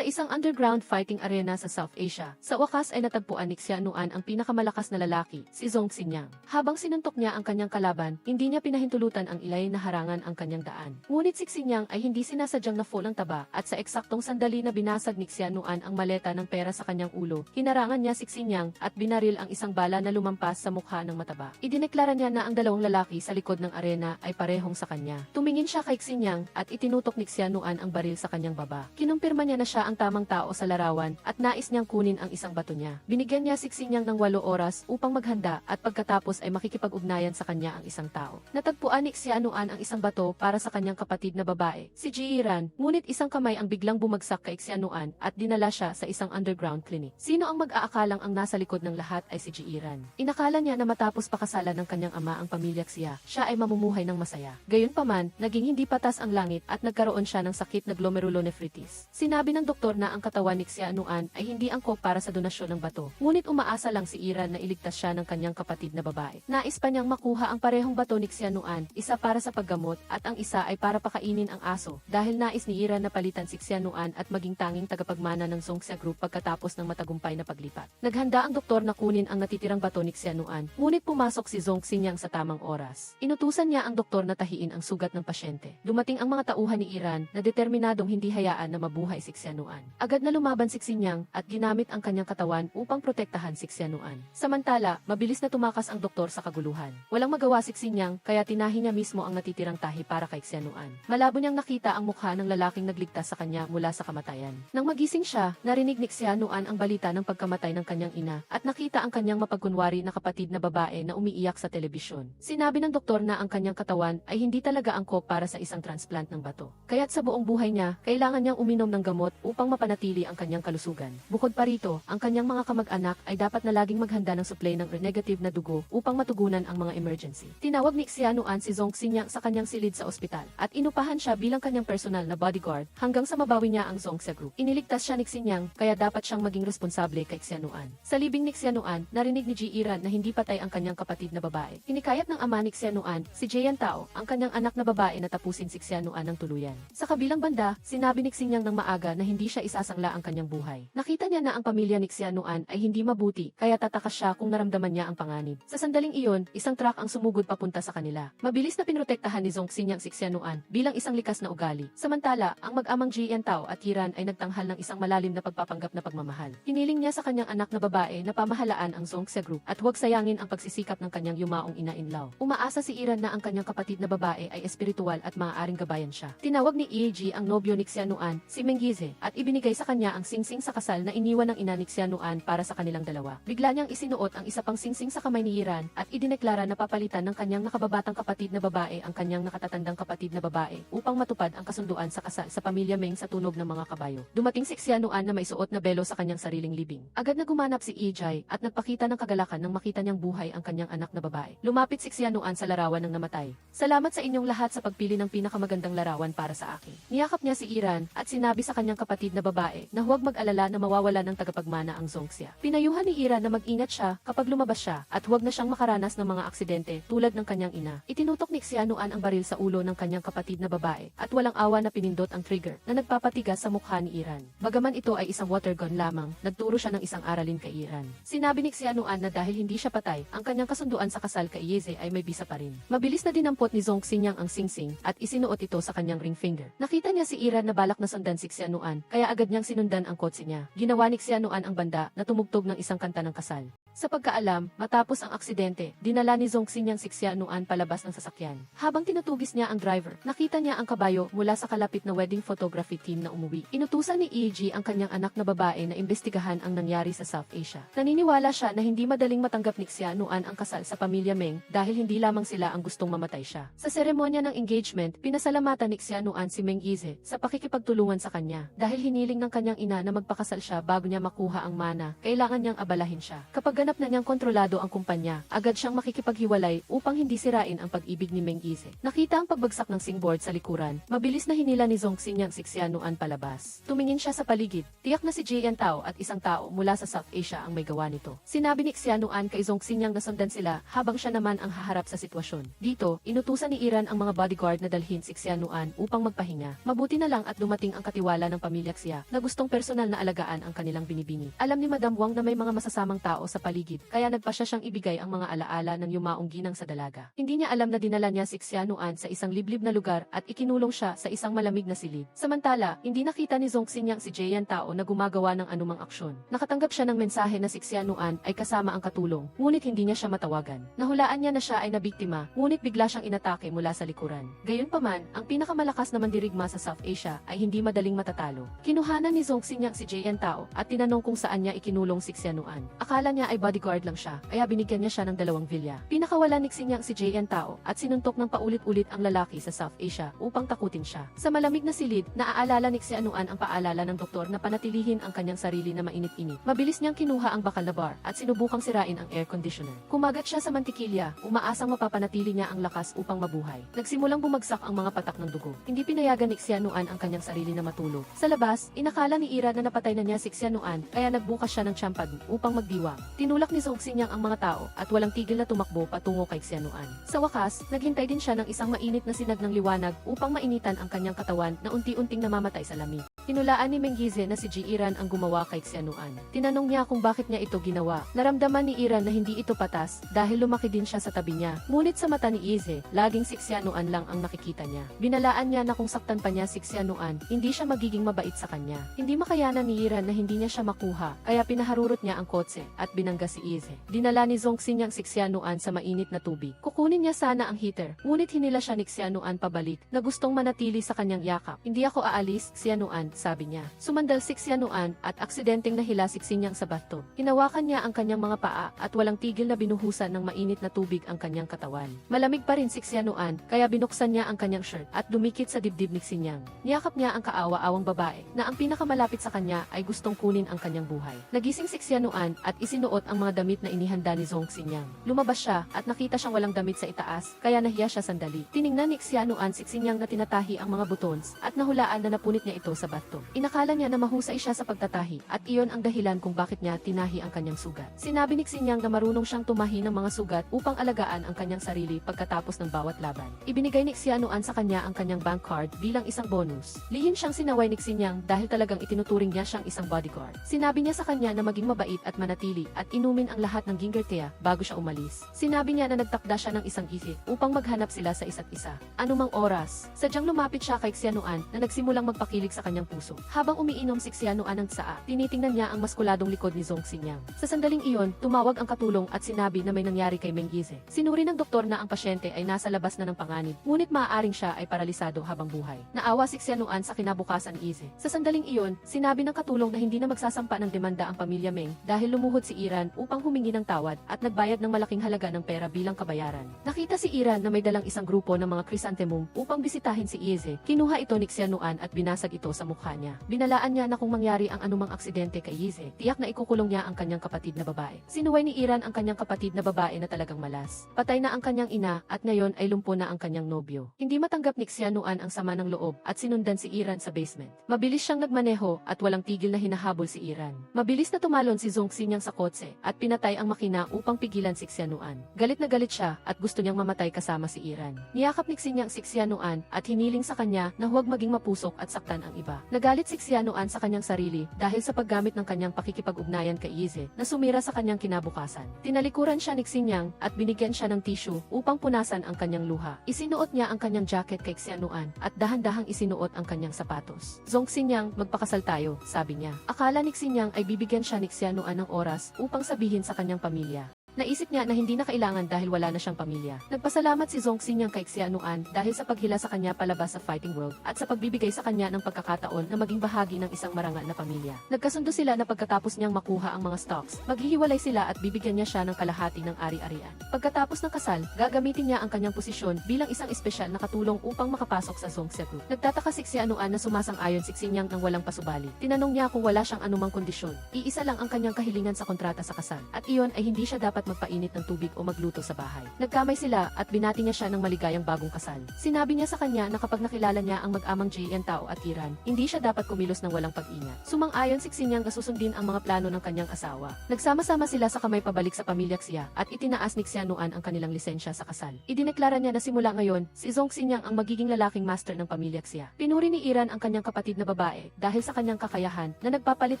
Sa isang underground fighting arena sa South Asia, sa wakas ay natagpuan ni Xiaonuan ang pinakamalakas na lalaki, si Zhong Xinyang. Habang sinuntok niya ang kanyang kalaban, hindi niya pinahintulutan ang ilay na harangan ang kanyang daan. Ngunit si Xinyang ay hindi sinasadyang na-fall ang taba at sa eksaktong sandali na binasag ni Xiaonuan ang maleta ng pera sa kanyang ulo, hinarangan niya si Xinyang at binaril ang isang bala na lumampas sa mukha ng mataba. Idineklara niya na ang dalawang lalaki sa likod ng arena ay parehong sa kanya. Tumingin siya kay Xinyang at itinutok ni Xiaonuan ang baril sa kanyang baba. Kinumpirma niya na siya ang tamang tao sa larawan at nais niyang kunin ang isang bato niya. Binigyan niya si Xinyang ng 8 oras upang maghanda at pagkatapos ay makikipag-ugnayan sa kanya ang isang tao. Natagpuan ni Xiaonuan ang isang bato para sa kanyang kapatid na babae, si Jiran, ngunit isang kamay ang biglang bumagsak kay Xiaonuan at dinala siya sa isang underground clinic. Sino ang mag-aakalang ang nasa likod ng lahat ay si Jiran. Inakala niya na matapos pakasalan ng kanyang ama ang pamilya Xia, siya ay mamumuhay ng masaya. Gayunpaman, naging hindi patas ang langit at nagkaroon siya ng sakit na glomerulonephritis. Sinabi ng doktor na ang katawan ni Xiaonuan ay hindi angkop para sa donasyon ng bato. Ngunit umaasa lang si Iran na iligtas siya ng kanyang kapatid na babae. Nais pa niyang makuha ang parehong bato ni Xiaonuan, isa para sa paggamot at ang isa ay para pakainin ang aso, dahil nais ni Iran na palitan si Xiaonuan at maging tanging tagapagmana ng Zhongxia Group pagkatapos ng matagumpay na paglipat. Naghanda ang doktor na kunin ang natitirang bato ni Xiaonuan, ngunit pumasok si Zhong Xinyang sa tamang oras. Inutusan niya ang doktor na tahiin ang sugat ng pasyente. Dumating ang mga tauhan ni Iran na determinadong hindi hayaan na mabuhay si Xiaonuan. Agad na lumaban si Xinyang at ginamit ang kanyang katawan upang protektahan si Xiaonuan. Samantala, mabilis na tumakas ang doktor sa kaguluhan. Walang magawa si Xinyang kaya tinahi niya mismo ang natitirang tahi para kay Xiaonuan. Malabo niyang nakita ang mukha ng lalaking nagligtas sa kanya mula sa kamatayan. Nang magising siya, narinig ni Xiaonuan ang balita ng pagkamatay ng kanyang ina at nakita ang kanyang mapagkunwari na kapatid na babae na umiiyak sa telebisyon. Sinabi ng doktor na ang kanyang katawan ay hindi talaga angkop para sa isang transplant ng bato. Kaya't sa buong buhay niya, kailangan niyang uminom ng gamot upang mapanatili ang kanyang kalusugan. Bukod pa rito, ang kanyang mga kamag-anak ay dapat na laging maghanda ng supply ng negative na dugo upang matugunan ang mga emergency. Tinawag ni Xiaonuan si Zhong Xinyang sa kanyang silid sa ospital at inupahan siya bilang kanyang personal na bodyguard hanggang sa mabawi niya ang Zhongxia Group. Iniligtas siya ni Xinyang kaya dapat siyang maging responsable kay Xiaonuan. Sa libing ni Xiaonuan, narinig ni Jiran na hindi patay ang kanyang kapatid na babae. Hinikayat ng ama ni Xiaonuan, si Jian Tao, ang kanyang anak na babae na tapusin si Xiaonuan ng tuluyan. Sa kabilang banda, sinabi ni Xinyang ng maaga na hindi siya isasangla ang kanyang buhay. Nakita niya na ang pamilya ni Xiaonuan ay hindi mabuti, kaya tatakas siya kung naramdaman niya ang panganib. Sa sandaling iyon, isang truck ang sumugod papunta sa kanila. Mabilis na pinrotektahan ni Zhong Xinyang si Xiaonuan bilang isang likas na ugali. Samantala, ang mag-amang Jian Tao at Hiran ay nagtanghal ng isang malalim na pagpapanggap na pagmamahal. Hiniling niya sa kanyang anak na babae na pamahalaan ang Zhongxia Group at huwag sayangin ang pagsisikap ng kanyang yumaong ina-inlaw. Umaasa si Iran na ang kanyang kapatid na babae ay espiritual at maaaring gabayan siya. Tinawag ni EAG ang nobyo ni Xiaonuan, si Menggize, at ibinigay sa kanya ang singsing sa kasal na iniwan ng ina ni Xiaonuan para sa kanilang dalawa. Bigla niyang isinuot ang isa pang singsing sa kamay ni Iran at idineklara na papalitan ng kanyang nakababatang kapatid na babae ang kanyang nakatatandang kapatid na babae upang matupad ang kasunduan sa kasal sa pamilya Meng sa tunog ng mga kabayo. Dumating si Xiaonuan na may suot na belo sa kanyang sariling libing. Agad na gumanap si EJ at nagpakita ng kagalakan nang makita niyang buhay ang kanyang anak na babae. Lumapit si Xiaonuan sa larawan ng namatay. Salamat sa inyong lahat sa pagpili ng pinakamagandang larawan para sa akin. Niyakap niya si Iran at sinabi sa kanyang kapatid na babae na huwag mag-alala na mawawala ng tagapagmana ang Zhongxia. Pinayuhan ni Iran na mag-ingat siya kapag lumabas siya at huwag na siyang makaranas ng mga aksidente tulad ng kanyang ina. Itinutok ni Xiaonuan ang baril sa ulo ng kanyang kapatid na babae at walang awa na pinindot ang trigger na nagpapatigas sa mukha ni Iran. Bagaman ito ay isang water gun lamang, nagturo siya ng isang aralin kay Iran. Sinabi ni Xiaonuan na dahil hindi siya patay, ang kanyang kasunduan sa kasal kay Yeze ay may bisa pa rin. Mabilis na dinampot ni Zhong Xinyang ang singsing at isinuot ito sa kanyang ring finger. Nakita niya si Iran na balak na sundan si Xiaonuan, kaya agad niyang sinundan ang kotse niya. Ginawa ni Xiaonuan ang banda na tumugtog ng isang kanta ng kasal. Sa pagkaalam, matapos ang aksidente, dinala ni Zhong Xinyang si Xiaonuan palabas ng sasakyan. Habang tinutugis niya ang driver, nakita niya ang kabayo mula sa kalapit na wedding photography team na umuwi. Inutusan ni EG ang kanyang anak na babae na imbestigahan ang nangyari sa South Asia. Naniniwala siya na hindi madaling matanggap ni Xiaonuan ang kasal sa pamilya Meng dahil hindi lamang sila ang gustong mamatay siya. Sa seremonya ng engagement, pinasalamatan ni Xiaonuan si Menggize sa pakikipagtulungan sa kanya. Dahil hiniling ng kanyang ina na magpakasal siya bago niya makuha ang mana, kailangan niyang abalahin siya. Kapag nahanap na niyang kontrolado ang kumpanya, agad siyang makikipaghiwalay upang hindi sirain ang pag-ibig ni Meng Yize. Nakita ang pagbagsak ng singboard sa likuran, mabilis na hinila ni Zongxin yang Sixianuan palabas. Tumingin siya sa paligid, tiyak na si Jian Tao at isang tao mula sa South Asia ang may gawa nito. Sinabi ni Xianuan kay Zongxin yang nasundan sila habang siya naman ang haharap sa sitwasyon. Dito, inutusan ni Iran ang mga bodyguard na dalhin si Xianuan upang magpahinga. Mabuti na lang at dumating ang katiwala ng pamilya Xia na gustong personal na alagaan ang kanilang binibini. Alam ni Madam Wang na may mga masasamang tao sa paligid, kaya nagpasya siyang ibigay ang mga alaala ng yumaong ginang sa dalaga. Hindi niya alam na dinala niya si Xianuan sa isang liblib na lugar at ikinulong siya sa isang malamig na silid. Samantala, hindi nakita ni Zongxin yang si Jian Tao na gumagawa ng anumang aksyon. Nakatanggap siya ng mensahe na si Xianuan ay kasama ang katulong, ngunit hindi niya siya matawagan. Nahulaan niya na siya ay nabiktima, ngunit bigla siyang inatake mula sa likuran. Gayunpaman, ang pinakamalakas na mandirigma sa South Asia ay hindi madaling matatalo. Kinuhanan ni Zongxin yang si Jian Tao at tinanong kung saan niya ikinulong si Xianuan. Akala niya ay bodyguard lang siya, kaya binigyan niya siya ng 2 vilya. Pinakawalan ni Xing yang si Jian Tao at sinuntok ng paulit-ulit ang lalaki sa South Asia upang takutin siya. Sa malamig na silid, naaalala ni Xianuan ang paalala ng doktor na panatilihin ang kanyang sarili na mainit-init. Mabilis niyang kinuha ang bakal na bar at sinubukang sirain ang air conditioner. Kumagat siya sa mantikilya, umaasang mapapanatili niya ang lakas upang mabuhay. Nagsimulang bumagsak ang mga patak ng dugo. Hindi pinayagan ni Xianuan ang kanyang sarili na matulog. Sa labas, inakala ni Ira na napatay na niya si Xianuan, kaya nagbukas siya ng champag upang magdiwang. Tinulak ni Zongxin yang ang mga tao at walang tigil na tumakbo patungo kay Xianuan. Sa wakas, naghintay din siya ng isang mainit na sinag ng liwanag upang mainitan ang kanyang katawan na unti-unting namamatay sa lamig. Hinulaan ni Meng Yize na si Ji Iran ang gumawa kay Xianuan. Tinanong niya kung bakit niya ito ginawa. Naramdaman ni Iran na hindi ito patas dahil lumaki din siya sa tabi niya. Ngunit sa mata ni Yize, laging si Xianuan lang ang nakikita niya. Binalaan niya na kung saktan pa niya si Xianuan, hindi siya magiging mabait sa kanya. Hindi makayanan ni Iran na hindi niya siya makuha, kaya pinaharurot niya ang kotse at binangga si Yize. Dinala ni Zongxin yang si Xianuan sa mainit na tubig. Kukunin niya sana ang heater, ngunit hinila siya ni Xianuan pabalik na gustong manatili sa kanyang yakap. Hindi ako aalis, Xianuan, sabi niya. Sumandal si Xianuan at aksidenteng nahila si Xing yang sa bato. Hinawakan niya ang kanyang mga paa at walang tigil na binuhusan ng mainit na tubig ang kanyang katawan. Malamig pa rin si Xianuan, kaya binuksan niya ang kanyang shirt at dumikit sa dibdib ni Xing yang. Niyakap niya ang kaawa-awang babae na ang pinakamalapit sa kanya ay gustong kunin ang kanyang buhay. Nagising si Xianuan at isinuot ang mga damit na inihanda ni Zongxin yang. Lumabas siya at nakita siyang walang damit sa itaas, kaya nahiya siya sandali. Tiningnan ni Xianuan si Xing yang na tinatahi ang mga buttons at nahulaan na napunit niya ito sa bato. Inakala niya na mahusay siya sa pagtatahi at iyon ang dahilan kung bakit niya tinahi ang kanyang sugat. Sinabi ni Xing yang na marunong siyang tumahi ng mga sugat upang alagaan ang kanyang sarili pagkatapos ng bawat laban. Ibinigay ni Xianuan sa kanya ang kanyang bank card bilang isang bonus. Lihim siyang sinaway ni Xing yang dahil talagang itinuturing niya siyang isang bodyguard. Sinabi niya sa kanya na maging mabait at manatili at inumin ang lahat ng ginger tea bago siya umalis. Sinabi niya na nagtakda siya ng isang isip upang maghanap sila sa isa't isa. Anumang oras, sadyang lumapit siya kay Xianuan na nagsimulang magpakilig sa kanyang puso. Habang umiinom si Xianuan ng tsaa, tinitingnan niya ang maskuladong likod ni Zongxin yang. Sa sandaling iyon, tumawag ang katulong at sinabi na may nangyari kay Meng Yize. Sinuri ng doktor na ang pasyente ay nasa labas na ng panganib, ngunit maaaring siya ay paralisado habang buhay. Naawa si Xianuan sa kinabukasan ni Yize. Sa sandaling iyon, sinabi ng katulong na hindi na magsasampa ng demanda ang pamilya Meng dahil lumuhod si Iran upang humingi ng tawad at nagbayad ng malaking halaga ng pera bilang kabayaran. Nakita si Iran na may dalang isang grupo ng mga chrysanthemum upang bisitahin si Yize. Kinuha ito ni Xianuan at binasag ito sa mukha niya. Binalaan niya na kung mangyari ang anumang aksidente kay Yize, tiyak na ikukulong niya ang kanyang kapatid na babae. Sinuway ni Iran ang kanyang kapatid na babae na talagang malas. Patay na ang kanyang ina at ngayon ay lumpo na ang kanyang nobyo. Hindi matanggap ni Xianuan ang sama ng loob at sinundan si Iran sa basement. Mabilis siyang nagmaneho at walang tigil na hinahabol si Iran. Mabilis na tumalon si Zongxin yang sa kotse at pinatay ang makina upang pigilan si Xianuan. Galit na galit siya at gusto niyang mamatay kasama si Iran. Niyakap ni Xing yang si Xianuan at hiniling sa kanya na huwag maging mapusok at saktan ang iba. Nagalit si Xianuan sa kanyang sarili dahil sa paggamit ng kanyang pakikipag-ugnayan kay Yize na sumira sa kanyang kinabukasan. Tinalikuran siya ni Xing yang at binigyan siya ng tissue upang punasan ang kanyang luha. Isinuot niya ang kanyang jacket kay Xianuan at dahan-dahang isinuot ang kanyang sapatos. Zongxin yang, magpakasal tayo, sabi niya. Akala ni Xing yang ay bibigyan siya ni Xianuan ng oras upang sabihin sa kanyang pamilya Naisip niya na hindi na kailangan dahil wala na siyang pamilya. Nagpasalamat si Zhong Xinyang kay Xiaonuan dahil sa paghila sa kanya palabas sa fighting world at sa pagbibigay sa kanya ng pagkakataon na maging bahagi ng isang marangal na pamilya. Nagkasundo sila na pagkatapos niyang makuha ang mga stocks, maghihiwalay sila at bibigyan niya siya ng kalahati ng ari-arian. Pagkatapos ng kasal, gagamitin niya ang kanyang posisyon bilang isang espesyal na katulong upang makapasok sa Zhongxia Group. Nagtataka si Xiaonuan na sumasang-ayon si Xinyang nang walang pasubali. Tinanong niya kung wala siyang anumang kondisyon. Iisa lang ang kanyang kahilingan sa kontrata sa kasal at iyon ay hindi siya dapat magpainit ng tubig o magluto sa bahay. Nagkamay sila at binati niya siya ng maligayang bagong kasal. Sinabi niya sa kanya na kapag nakilala niya ang mag-amang Jian Tao at Iran, hindi siya dapat kumilos ng walang pag-ingat. Sumang-ayon si Xinyang na susundin ang mga plano ng kanyang asawa. Nagsama-sama sila sa kamay pabalik sa pamilya Xia at itinaas ni Xiaonuan ang kanilang lisensya sa kasal. Idineklara niya na simula ngayon, si Zhong Xinyang ang magiging lalaking master ng pamilya Xia. Pinuri ni Iran ang kanyang kapatid na babae dahil sa kanyang kakayahan na nagpapalit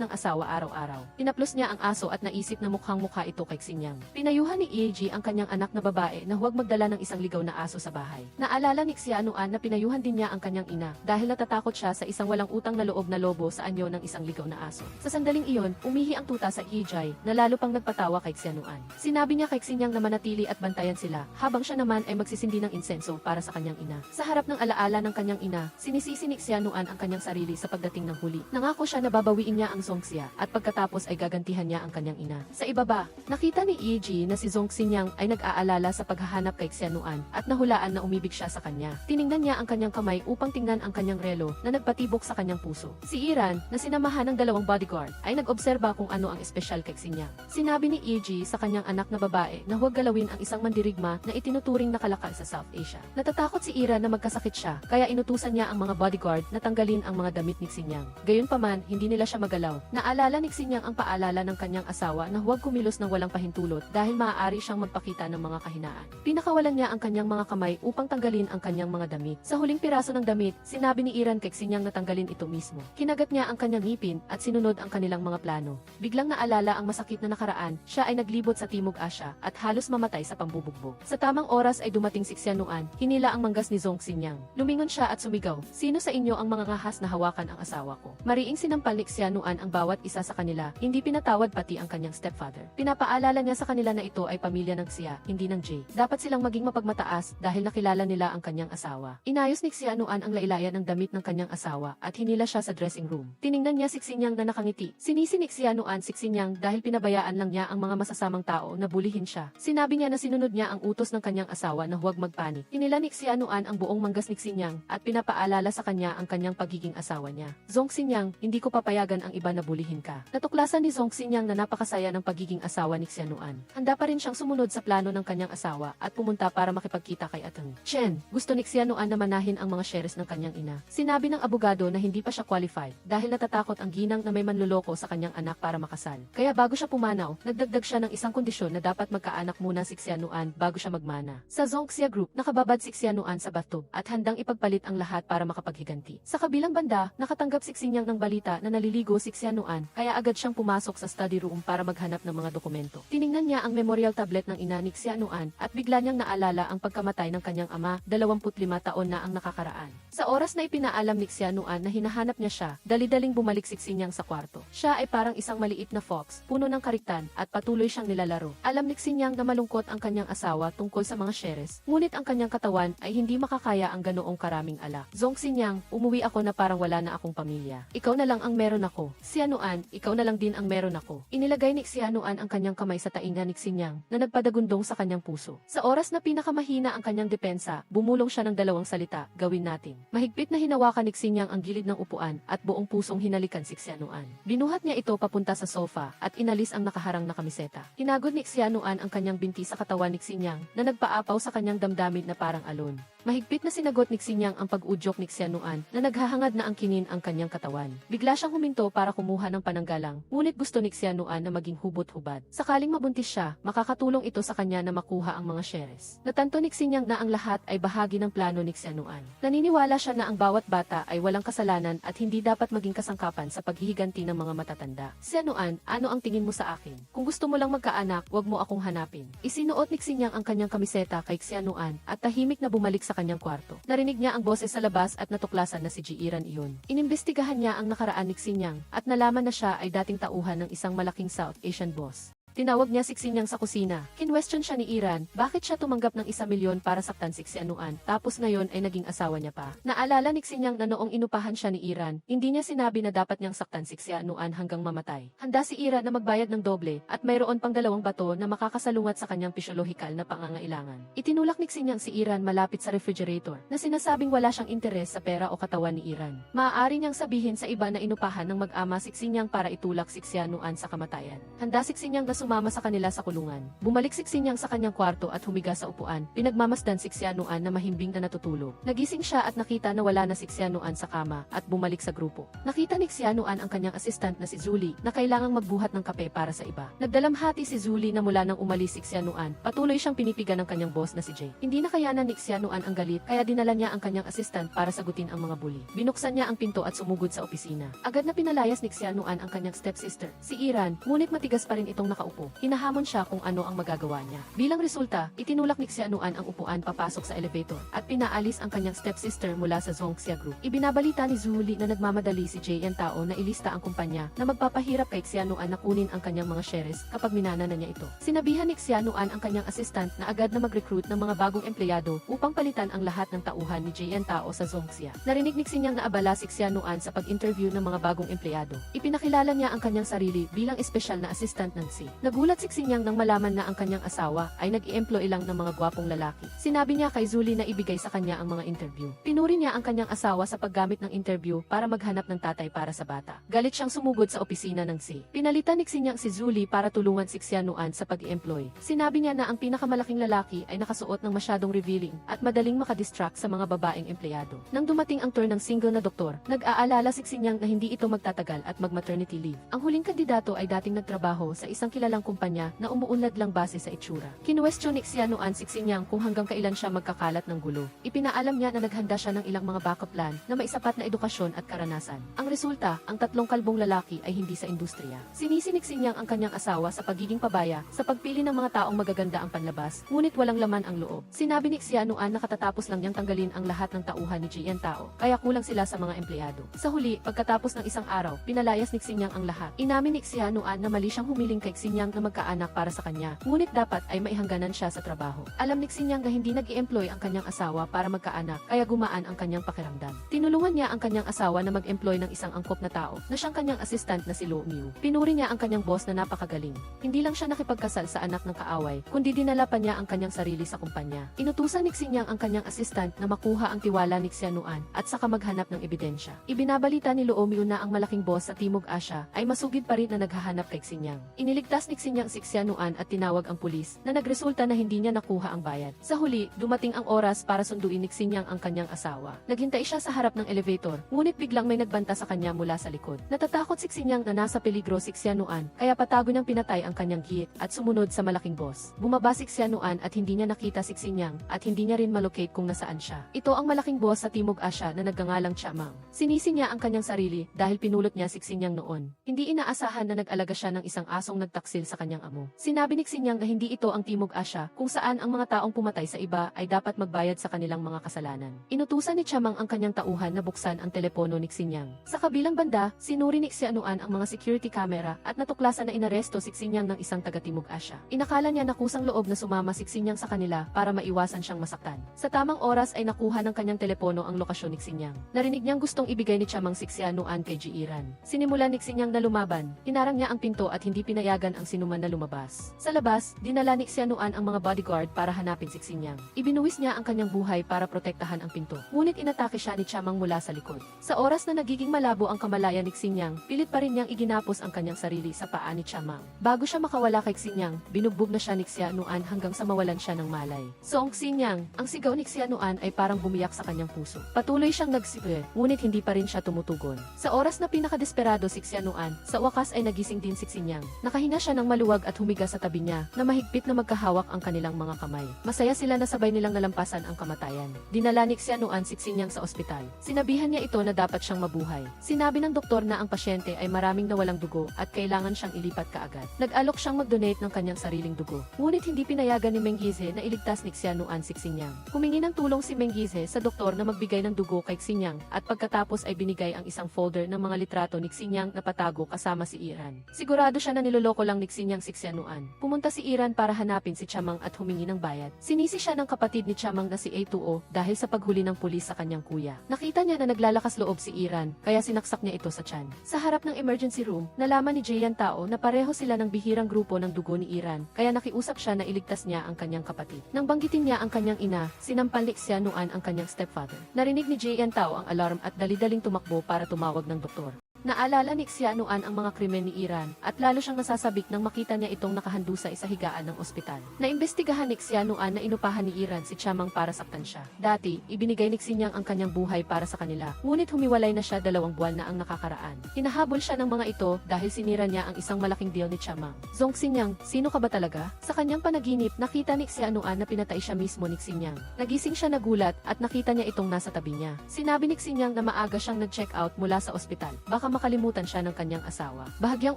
ng asawa araw-araw. Tinaplos niya ang aso at naisip na mukhang-mukha ito kay Xinyang. Pinayuhan ni Yeji ang kanyang anak na babae na huwag magdala ng isang ligaw na aso sa bahay. Naalala ni Xiaonuan na pinayuhan din niya ang kanyang ina dahil natatakot siya sa isang walang utang na loob na lobo sa anyo ng isang ligaw na aso. Sa sandaling iyon, umihi ang tuta sa Yejai na lalo pang nagpatawa kay Xiaonuan. Sinabi niya kay Xinyang na manatili at bantayan sila habang siya naman ay magsisindi ng insenso para sa kanyang ina. Sa harap ng alaala ng kanyang ina, sinisisi ni Xiaonuan ang kanyang sarili sa pagdating ng huli. Nangako siya na babawiin niya ang Zhongxia at pagkatapos ay gagantihan niya ang kanyang ina. Sa ibaba, nakita ni Yeji na si Zhong Xinyang ay nag-aalala sa paghahanap kay Xiaonuan at nahulaan na umibig siya sa kanya. Tiningnan niya ang kanyang kamay upang tingnan ang kanyang relo na nagpatibok sa kanyang puso. Si Iran, na sinamahan ng dalawang bodyguard, ay nag-obserba kung ano ang espesyal kay Xinyang. Sinabi ni Yeji sa kanyang anak na babae na huwag galawin ang isang mandirigma na itinuturing na kalakal sa South Asia. Natatakot si Iran na magkasakit siya, kaya inutusan niya ang mga bodyguard na tanggalin ang mga damit ni Xinyang. Gayunpaman, hindi nila siya magalaw. Naalala ni Xinyang ang paalala ng kanyang asawa na huwag kumilos ng walang pahintulot dahil maaari siyang magpakita ng mga kahinaan. Pinakawalan niya ang kanyang mga kamay upang tanggalin ang kanyang mga damit. Sa huling piraso ng damit, sinabi ni Iran kay Xinyang na tanggalin ito mismo. Kinagat niya ang kanyang ngipin at sinunod ang kanilang mga plano. Biglang naalala ang masakit na nakaraan, siya ay naglibot sa Timog Asya at halos mamatay sa pambubugbog. Sa tamang oras ay dumating si Xiaonuan, hinila ang manggas ni Zhong Xinyang. Lumingon siya at sumigaw, "Sino sa inyo ang mga ngahas na hawakan ang asawa ko?" Mariing sinampal ni Xiaonuan ang bawat isa sa kanila, hindi pinatawad pati ang kanyang stepfather. Pinapaalala niya sa kanila na ito ay pamilya ng Xia, hindi ng Jay. Dapat silang maging mapagmataas dahil nakilala nila ang kanyang asawa. Inayos ni Xiaonuan ang lailayan ng damit ng kanyang asawa at hinila siya sa dressing room. Tiningnan niya si Xinyang na nakangiti. Sinisi ni Xiaonuan si Xinyang dahil pinabayaan lang niya ang mga masasamang tao na bulihin siya. Sinabi niya na sinunod niya ang utos ng kanyang asawa na huwag magpanik. Hinila ni Xiaonuan ang buong manggas ni Xinyang at pinapaalala sa kanya ang kanyang pagiging asawa niya. "Zhong Xinyang, hindi ko papayagan ang iba na bulihin ka." Natuklasan ni Zhong Xinyang na napakasaya ng pagiging asawa ni Xiaonuan. Handa pa rin siyang sumunod sa plano ng kanyang asawa at pumunta para makipagkita kay Ateng Chen. Gusto ni Xiaonuan na manahin ang mga shares ng kanyang ina. Sinabi ng abogado na hindi pa siya qualified dahil natatakot ang ginang na may manluloko sa kanyang anak para makasal. Kaya bago siya pumanaw, nagdagdag siya ng isang kondisyon na dapat magkaanak muna si Xiaonuan bago siya magmana. Sa Zhongxia Group, nakababad si Xiaonuan sa bathtub at handang ipagpalit ang lahat para makapaghiganti. Sa kabilang banda, nakatanggap si Xinyang ng balita na naliligo si Xiaonuan, kaya agad siyang pumasok sa study room para maghanap ng mga dokumento. Tiningnan niya ang memorial tablet ng ina ni Xiaonuan at bigla niyang naalala ang pagkamatay ng kanyang ama, 25 taon na ang nakakaraan. Sa oras na ipinaalam ni Xiaonuan na hinahanap niya siya, dali-daling bumalik si Xinyang sa kwarto. Siya ay parang isang maliit na fox, puno ng kariktan, at patuloy siyang nilalaro. Alam ni Xinyang na malungkot ang kanyang asawa tungkol sa mga shares, ngunit ang kanyang katawan ay hindi makakaya ang ganoong karaming alak. "Zhong Xinyang, umuwi ako na parang wala na akong pamilya. Ikaw na lang ang meron ako. Xiaonuan, ikaw na lang din ang meron ako." Inilagay ni Xiaonuan ang kanyang kamay sa tainga ni Xinyang na nagpadagundong sa kanyang puso. Sa oras na pinakamahina ang kanyang depensa, bumulong siya ng dalawang salita, "Gawin natin." Mahigpit na hinawakan ni Xinyang ang gilid ng upuan at buong pusong hinalikan si Xiaonuan. Binuhat niya ito papunta sa sofa at inalis ang nakaharang na kamiseta. Hinagod ni Xiaonuan ang kanyang binti sa katawan ni Xinyang na nagpaapaw sa kanyang damdamin na parang alon. Mahigpit na sinagot ni Xinyang ang pag-udyok ni Xiaonuan na naghahangad na angkinin ang kanyang katawan. Bigla siyang huminto para kumuha ng pananggalang, ngunit gusto ni Xiaonuan na maging hubot-hubad. Sakaling mabuntis siya, makakatulong ito sa kanya na makuha ang mga shares. Natanto ni Xinyang na ang lahat ay bahagi ng plano ni Xiaonuan. Naniniwala siya na ang bawat bata ay walang kasalanan at hindi dapat maging kasangkapan sa paghihiganti ng mga matatanda. "Xiaonuan, ano ang tingin mo sa akin? Kung gusto mo lang magkaanak, wag mo akong hanapin." Isinuot ni Xinyang ang kanyang kamiseta kay Xiaonuan at tahimik na bumalik sa kanyang kwarto. Narinig niya ang boses sa labas at natuklasan na si Jiran iyon. Inimbestigahan niya ang nakaraan ni Xinyang at nalaman na siya ay dating tauhan ng isang malaking South Asian boss. Tinawag niya si Xinyang sa kusina. Kinwestiyon siya ni Iran, bakit siya tumanggap ng 1 milyon para saktan si Xianuan, tapos ngayon ay naging asawa niya pa. Naalala ni Xinyang na noong inupahan siya ni Iran, hindi niya sinabi na dapat niyang saktan si Xianuan hanggang mamatay. Handa si Iran na magbayad ng doble, at mayroon pang 2 bato na makakasalungat sa kanyang pisyolohikal na pangangailangan. Itinulak ni Xinyang si Iran malapit sa refrigerator, na sinasabing wala siyang interes sa pera o katawan ni Iran. Maaari niyang sabihin sa iba na inupahan ng mag-ama si Xinyang para itulak si Xianuan sa kamatayan. Handa si Xinyang na sumama sa kanila sa kulungan. Bumalik si Xinyang sa kanyang kwarto at humiga sa upuan. Pinagmamasdan si Xianuan na mahimbing na natutulog. Nagising siya at nakita na wala na si Xianuan sa kama at bumalik sa grupo. Nakita ni Xianuan ang kanyang assistant na si Zuli na kailangang magbuhat ng kape para sa iba. Nagdalamhati si Zuli na mula nang umalis si Xianuan, patuloy siyang pinipigan ng kanyang boss na si Jay. Hindi na kayanan ni Xianuan ang galit kaya dinala niya ang kanyang assistant para sagutin ang mga bully. Binuksan niya ang pinto at sumugod sa opisina. Agad na pinalayas ni Xianuan ang kanyang stepsister, si Iran, ngunit matigas pa rin itong nakaupo. Hinahamon siya kung ano ang magagawa niya. Bilang resulta, itinulak ni Xianuan ang upuan papasok sa elevator at pinaalis ang kanyang stepsister mula sa Zongxia Group. Ibinabalita ni Zuli na nagmamadali si Jay Yan Tao na ilista ang kumpanya na magpapahirap kay Xianuan na kunin ang kanyang mga shares kapag minana na niya ito. Sinabihan ni Xianuan ang kanyang assistant na agad na mag-recruit ng mga bagong empleyado upang palitan ang lahat ng tauhan ni Jay Yan Tao sa Zongxia. Narinig ni Xinyang na abala si Xianuan sa pag-interview ng mga bagong empleyado. Ipinakilala niya ang kanyang sarili bilang espesyal na assistant ng Xi. Nagulat si Xinyang nang malaman na ang kanyang asawa ay nag-i-employ lang ng mga gwapong lalaki. Sinabi niya kay Zuli na ibigay sa kanya ang mga interview. Pinuri niya ang kanyang asawa sa paggamit ng interview para maghanap ng tatay para sa bata. Galit siyang sumugod sa opisina ng Xi. Pinalitan ni Xinyang si Zuli para tulungan si Xianuan sa pag-i-employ. Sinabi niya na ang pinakamalaking lalaki ay nakasuot ng masyadong revealing at madaling makadistract sa mga babaeng empleyado. Nang dumating ang turn ng single na doktor, nag-aalala si Xinyang na hindi ito magtatagal at mag-maternity leave. Ang huling kandidato ay dating nagtrabaho sa isang kilalang kumpanya na umuunlad lang base sa itsura. Kinwestiyon ni Xianuan si Xinyang kung hanggang kailan siya magkakalat ng gulo. Ipinaalam niya na naghanda siya ng ilang mga backup plan na may sapat na edukasyon at karanasan. Ang resulta, ang 3 kalbong lalaki ay hindi sa industriya. Sinisi ni Xinyang ang kanyang asawa sa pagiging pabaya, sa pagpili ng mga taong magaganda ang panlabas, ngunit walang laman ang loob. Sinabi ni Xianuan na katatapos lang niyang tanggalin ang lahat ng tauhan ni Jay Yan Tao, kaya kulang sila sa mga empleyado. Sa huli, pagkatapos ng isang araw, pinalayas ni Xinyang ang lahat. Inamin ni Xianuan na mali siyang humiling kay Xinyang na magkaanak para sa kanya, ngunit dapat ay maihangganan siya sa trabaho. Alam ni Xinyang na hindi nag-i-employ ang kanyang asawa para magkaanak, kaya gumaan ang kanyang pakiramdam. Tinulungan niya ang kanyang asawa na mag-employ ng isang angkop na tao, na siyang kanyang assistant na si Lo Miu. Pinuri niya ang kanyang boss na napakagaling. Hindi lang siya nakipagkasal sa anak ng kaaway, kundi dinala pa niya ang kanyang sarili sa kumpanya. Inutusan ni Xinyang ang kanyang assistant na makuha ang tiwala ni Xianuan at saka maghanap ng ebidensya. Ibinabalita ni Lo Miu na ang malaking boss sa Timog Asya ay masugid pa rin na naghahanap kay Xinyang. Iniligtas ni Xinyang si Xianuan at tinawag ang pulis na nagresulta na hindi niya nakuha ang bayad. Sa huli, dumating ang oras para sunduin ni Xinyang ang kanyang asawa. Naghintay siya sa harap ng elevator, ngunit biglang may nagbanta sa kanya mula sa likod. Natatakot si Xinyang na nasa peligro si Xianuan, kaya patago niyang pinatay ang kanyang hit at sumunod sa malaking boss. Bumaba si Xianuan at hindi niya nakita si Xinyang at hindi niya rin malocate kung nasaan siya. Ito ang malaking boss sa Timog Asya na nagngangalang Chamang. Sinisi niya ang kanyang sarili dahil pinulot niya si Xinyang noon. Hindi inaasahan na nag-alaga siya ng isang asong nagtaksil sa kanyang amo. Sinabi ni Xinyang na hindi ito ang Timog Asya kung saan ang mga taong pumatay sa iba ay dapat magbayad sa kanilang mga kasalanan. Inutusan ni Chamang ang kanyang tauhan na buksan ang telepono ni Xinyang. Sa kabilang banda, sinuri ni Xianuan ang mga security camera at natuklasan na inaresto si Xinyang ng isang taga-Timog Asya. Inakala niya na kusang loob na sumama si Xinyang sa kanila para maiwasan siyang masaktan. Sa tamang oras ay nakuha ng kanyang telepono ang lokasyon ni Xinyang. Narinig niyang gustong ibigay ni Chamang si Xianuan kay Jiiran. Sinimulan ni Xinyang na lumaban, hinarang niya ang pinto at hindi pinayagan ang sinuman na lumabas. Sa labas, dinala ni Xianuan ang mga bodyguard para hanapin si Xinyang. Ibinuwis niya ang kanyang buhay para protektahan ang pinto. Ngunit inatake siya ni Chamang mula sa likod. Sa oras na nagiging malabo ang kamalayan ni Xinyang, pilit pa rin niyang iginapos ang kanyang sarili sa paa ni Chamang. Bago siya makawala kay Xinyang, binugbog na siya ni Xianuan hanggang sa mawalan siya ng malay. Song Xinyang, ang sigaw ni Xianuan ay parang bumiyak sa kanyang puso. Patuloy siyang nagsipe, ngunit hindi pa rin siya tumutugon. Sa oras na pinakadesperado si Xianuan, sa wakas ay nagising din si Xinyang. Nakahinga siya ng maluwag at humiga sa tabi niya, na mahigpit na magkahawak ang kanilang mga kamay. Masaya sila na sabay nilang nalampasan ang kamatayan. Dinala ni Xianuan si Xinyang sa ospital. Sinabihan niya ito na dapat siyang mabuhay. Sinabi ng doktor na ang pasyente ay maraming nawalang dugo at kailangan siyang ilipat kaagad. Nag-alok siyang mag-donate ng kanyang sariling dugo. Ngunit hindi pinayagan ni Mengize na iligtas ni Xianuan si Xinyang. Humingi ng tulong si Mengize sa doktor na magbigay ng dugo kay Xinyang at pagkatapos ay binigay ang isang folder ng mga litrato ni Xinyang na patago kasama si Iran. Sigurado siya na niloloko lang ni ni Xinyang si Xianuan. Pumunta si Iran para hanapin si Chamang at humingi ng bayad. Sinisi siya ng kapatid ni Chamang na si A2O dahil sa paghuli ng pulis sa kanyang kuya. Nakita niya na naglalakas loob si Iran, kaya sinaksak niya ito sa tiyan. Sa harap ng emergency room, nalaman ni Jayan Tao na pareho sila ng bihirang grupo ng dugo ni Iran, kaya nakiusap siya na iligtas niya ang kanyang kapatid. Nang banggitin niya ang kanyang ina, sinampal ni Xianuan ang kanyang stepfather. Narinig ni Jayan Tao ang alarm at dali-daling tumakbo para tumawag ng doktor. Naalala ni Xianuan ang mga krimen ni Iran at lalo siyang nasasabik nang makita niya itong nakahandusay sa higaan ng ospital. Naimbestigahan ni Xianuan na inupahan ni Iran si Chamang para saktan siya. Dati, ibinigay ni Xinyang ang kanyang buhay para sa kanila, ngunit humiwalay na siya 2 buwan na ang nakakaraan. Hinahabol siya ng mga ito dahil sinira niya ang isang malaking deal ni Chamang. Zong Xinyang, sino ka ba talaga? Sa kanyang panaginip, nakita ni Xianuan na pinatay siya mismo ni Xinyang. Nagising siya nagulat at nakita niya itong nasa tabi niya. Sinabi ni Xinyang na maaga siyang nag-check out mula sa ospital. Baka makalimutan siya ng kanyang asawa. Bahagyang